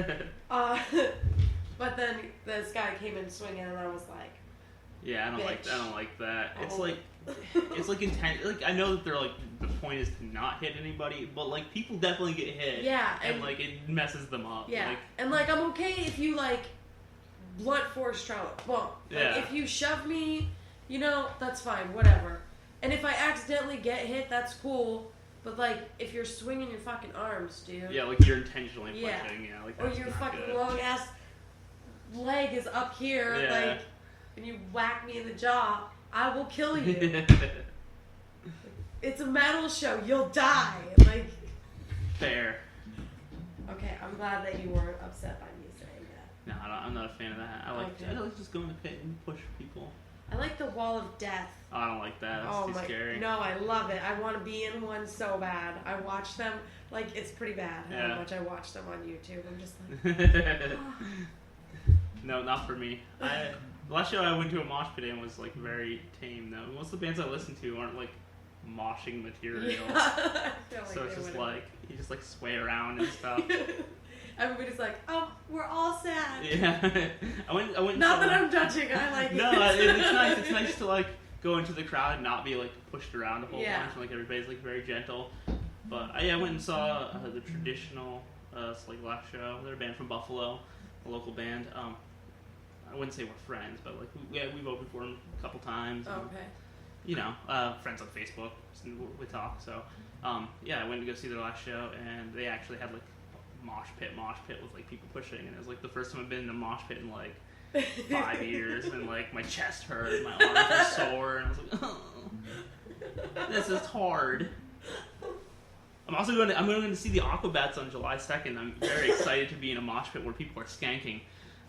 Speaker 1: But then this guy came in swinging, and I was like,
Speaker 2: yeah, I don't like that. It's like intense. Like, I know that they're like, the point is to not hit anybody, but like, people definitely get hit.
Speaker 1: Yeah,
Speaker 2: and like, it messes them up.
Speaker 1: Yeah,
Speaker 2: like,
Speaker 1: and like, I'm okay if you like blunt force trauma. Well, like, if you shove me, you know, that's fine, whatever. And if I accidentally get hit, that's cool. But like, if you're swinging your fucking arms, dude.
Speaker 2: Yeah, like you're intentionally pushing. Yeah, like that's
Speaker 1: or your
Speaker 2: not
Speaker 1: fucking
Speaker 2: good.
Speaker 1: long ass leg is up here, like, and you whack me in the jaw, I will kill you. It's a metal show. You'll die. Like.
Speaker 2: Fair.
Speaker 1: Okay, I'm glad that you weren't upset by me saying that.
Speaker 2: No, I'm not a fan of that. I like just going to pit and push people.
Speaker 1: I like the wall of death.
Speaker 2: Oh, I don't like that. That's too scary.
Speaker 1: No, I love it. I want to be in one so bad. I watch them. Like, it's pretty bad how much I watch them on YouTube. I'm just like...
Speaker 2: No, not for me. The last show I went to a mosh pit in was like very tame though. Most of the bands I listen to aren't like moshing material.
Speaker 1: Yeah,
Speaker 2: so it's just like you just like sway around and stuff.
Speaker 1: Everybody's like, oh, we're all sad.
Speaker 2: Yeah, I went.
Speaker 1: Not that I'm judging. I like it.
Speaker 2: No, it's nice. It's nice to like go into the crowd and not be like pushed around a whole bunch. And, like everybody's like very gentle. But I went and saw the traditional like last show. They're a band from Buffalo, a local band. I wouldn't say we're friends, but like we've opened for them a couple times.
Speaker 1: Oh, okay.
Speaker 2: You know, friends on Facebook. We talk. So, I went to go see their last show, and they actually had like mosh pit with like people pushing, and it was like the first time I've been in a mosh pit in like 5 years, and like my chest hurt, my arms were sore, and I was like, oh, this is hard. I'm going to see the Aquabats on July 2nd. I'm very excited to be in a mosh pit where people are skanking.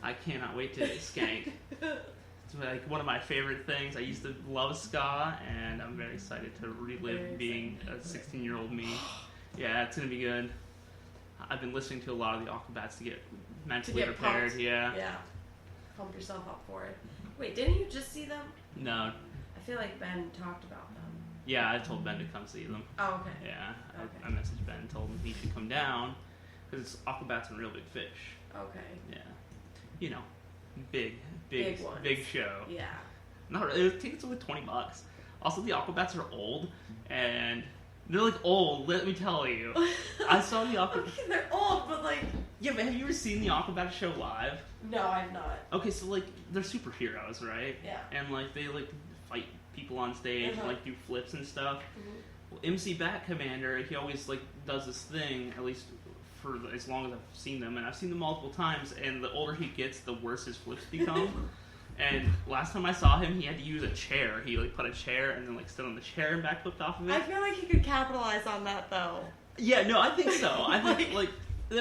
Speaker 2: I cannot wait to skank. It's like one of my favorite things. I used to love ska, and I'm very excited to relive being a 16-year-old me. Yeah, it's gonna be good. I've been listening to a lot of the Aquabats to get mentally prepared.
Speaker 1: Pumped.
Speaker 2: Yeah.
Speaker 1: Pump yourself up for it. Wait, didn't you just see them?
Speaker 2: No.
Speaker 1: I feel like Ben talked about them.
Speaker 2: Yeah, I told Ben to come see them.
Speaker 1: Oh, okay.
Speaker 2: Yeah,
Speaker 1: Okay.
Speaker 2: I messaged Ben and told him he should come down because it's Aquabats and Real Big Fish.
Speaker 1: Okay.
Speaker 2: Yeah, you know, big
Speaker 1: ones.
Speaker 2: big show.
Speaker 1: Yeah.
Speaker 2: Not really. Tickets are like $20. Also, the Aquabats are old, and they're like old. Let me tell you, I saw the Aquabats.
Speaker 1: Okay, they're old, but like.
Speaker 2: Yeah, but have you ever seen the Aquabats show live?
Speaker 1: No, I've not.
Speaker 2: Okay, so like they're superheroes, right?
Speaker 1: Yeah.
Speaker 2: And like they like fight people on stage, and like do flips and stuff.
Speaker 1: Mm-hmm.
Speaker 2: Well, MC Bat Commander, he always like does this thing, at least for as long as I've seen them, and I've seen them multiple times. And the older he gets, the worse his flips become. And last time I saw him, he had to use a chair. He like put a chair and then like stood on the chair and backflipped off of it.
Speaker 1: I feel like he could capitalize on that though.
Speaker 2: Yeah, no, I think so. I think like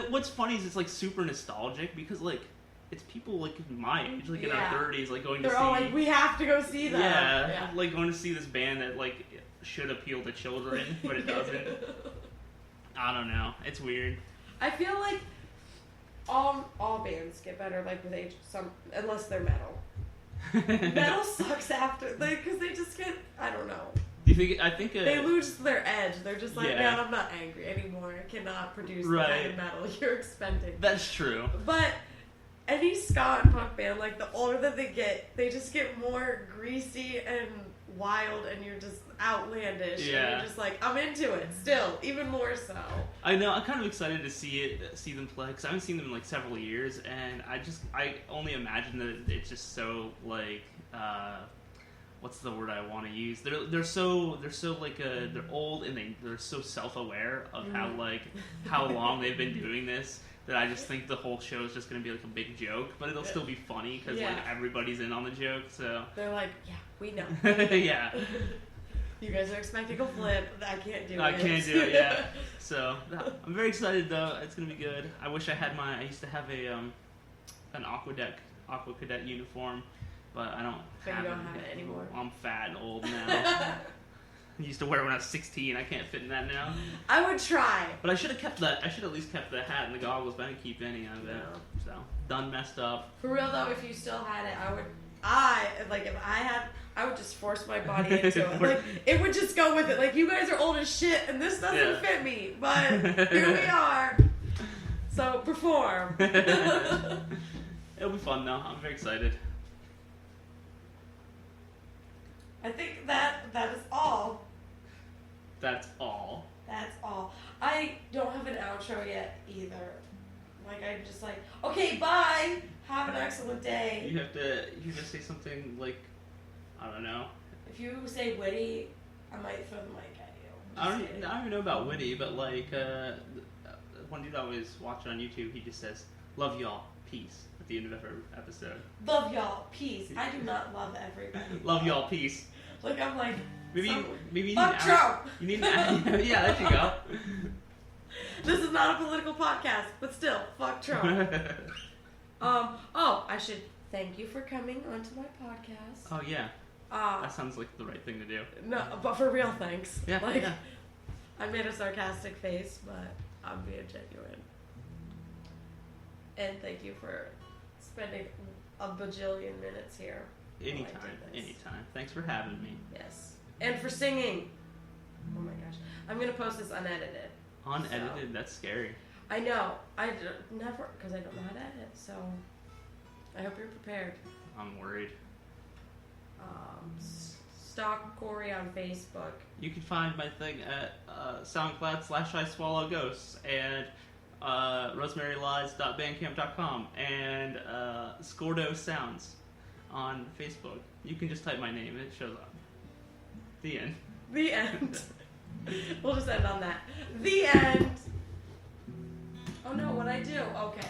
Speaker 2: what's funny is it's like super nostalgic because like it's people like my age, like in our 30s, like going to see.
Speaker 1: They're all like, we have to go see them.
Speaker 2: Yeah, like going to see this band that like should appeal to children, but it doesn't. I don't know. It's weird.
Speaker 1: I feel like all bands get better like with age, unless they're metal. Metal sucks after, because they just get, I don't know.
Speaker 2: Do you think? I think
Speaker 1: they lose their edge. They're just like,
Speaker 2: Yeah.
Speaker 1: man, I'm not angry anymore. I cannot produce the kind of metal you're expecting.
Speaker 2: That's true.
Speaker 1: But any ska and punk band, like the older that they just get more greasy and wild, and you're just outlandish.
Speaker 2: Yeah.
Speaker 1: And you're just like, I'm into it still, even more so.
Speaker 2: I know. I'm kind of excited to see them play because I haven't seen them in like several years, and I only imagine that it's just so like what's the word I want to use? They're so like they're old and they're so self-aware of how long they've been doing this that I just think the whole show is just going to be like a big joke, but it'll still be funny because like everybody's in on the joke. So
Speaker 1: they're like, yeah, we know.
Speaker 2: Yeah.
Speaker 1: You guys are expecting a flip. I can't do it.
Speaker 2: I can't do it, yeah. So, I'm very excited, though. It's going to be good. I wish I had I used to have an Aqua Cadet uniform, but I don't have
Speaker 1: it anymore.
Speaker 2: I'm fat and old now. I used to wear it when I was 16. I can't fit in that now.
Speaker 1: I would try.
Speaker 2: But I should have kept I should at least kept the hat and the goggles, but I didn't keep any of it. No. So, done messed up.
Speaker 1: For real, though, if you still had it, I would just force my body into it. Like, it would just go with it. Like, you guys are old as shit, and this doesn't fit me. But here we are. So, perform.
Speaker 2: It'll be fun, though. I'm very excited.
Speaker 1: I think that is all.
Speaker 2: That's all.
Speaker 1: That's all. I don't have an outro yet, either. Like, I'm just like, okay, bye! Have an excellent day.
Speaker 2: You have to say something like, I don't know.
Speaker 1: If you say witty, I might throw the mic at you.
Speaker 2: I don't even know about witty, but like, one dude I always watch on YouTube, he just says, love y'all, peace, at the end of every episode.
Speaker 1: Love y'all, peace. I do not love everybody.
Speaker 2: Love y'all, peace.
Speaker 1: Like, I'm like,
Speaker 2: maybe you
Speaker 1: fuck Trump!
Speaker 2: You need an yeah, there you go.
Speaker 1: This is not a political podcast, but still, fuck Trump. I should thank you for coming onto my podcast.
Speaker 2: Oh, yeah. That sounds like the right thing to do.
Speaker 1: No, but for real, thanks.
Speaker 2: Yeah,
Speaker 1: like, I made a sarcastic face, but I'm being genuine. And thank you for spending a bajillion minutes here.
Speaker 2: Anytime. Thanks for having me.
Speaker 1: Yes. And for singing. Oh my gosh. I'm going to post this unedited.
Speaker 2: Unedited? So. That's scary.
Speaker 1: I know. I never, because I don't know how to edit, so I hope you're prepared.
Speaker 2: I'm worried.
Speaker 1: Stalk Corey on Facebook.
Speaker 2: You can find my thing at SoundCloud/ISwallowGhosts and RosemaryLies.bandcamp.com and Scordo Sounds on Facebook. You can just type my name, it shows up. The end.
Speaker 1: The end. We'll just end on that. The end. Oh no, what'd I do? Okay.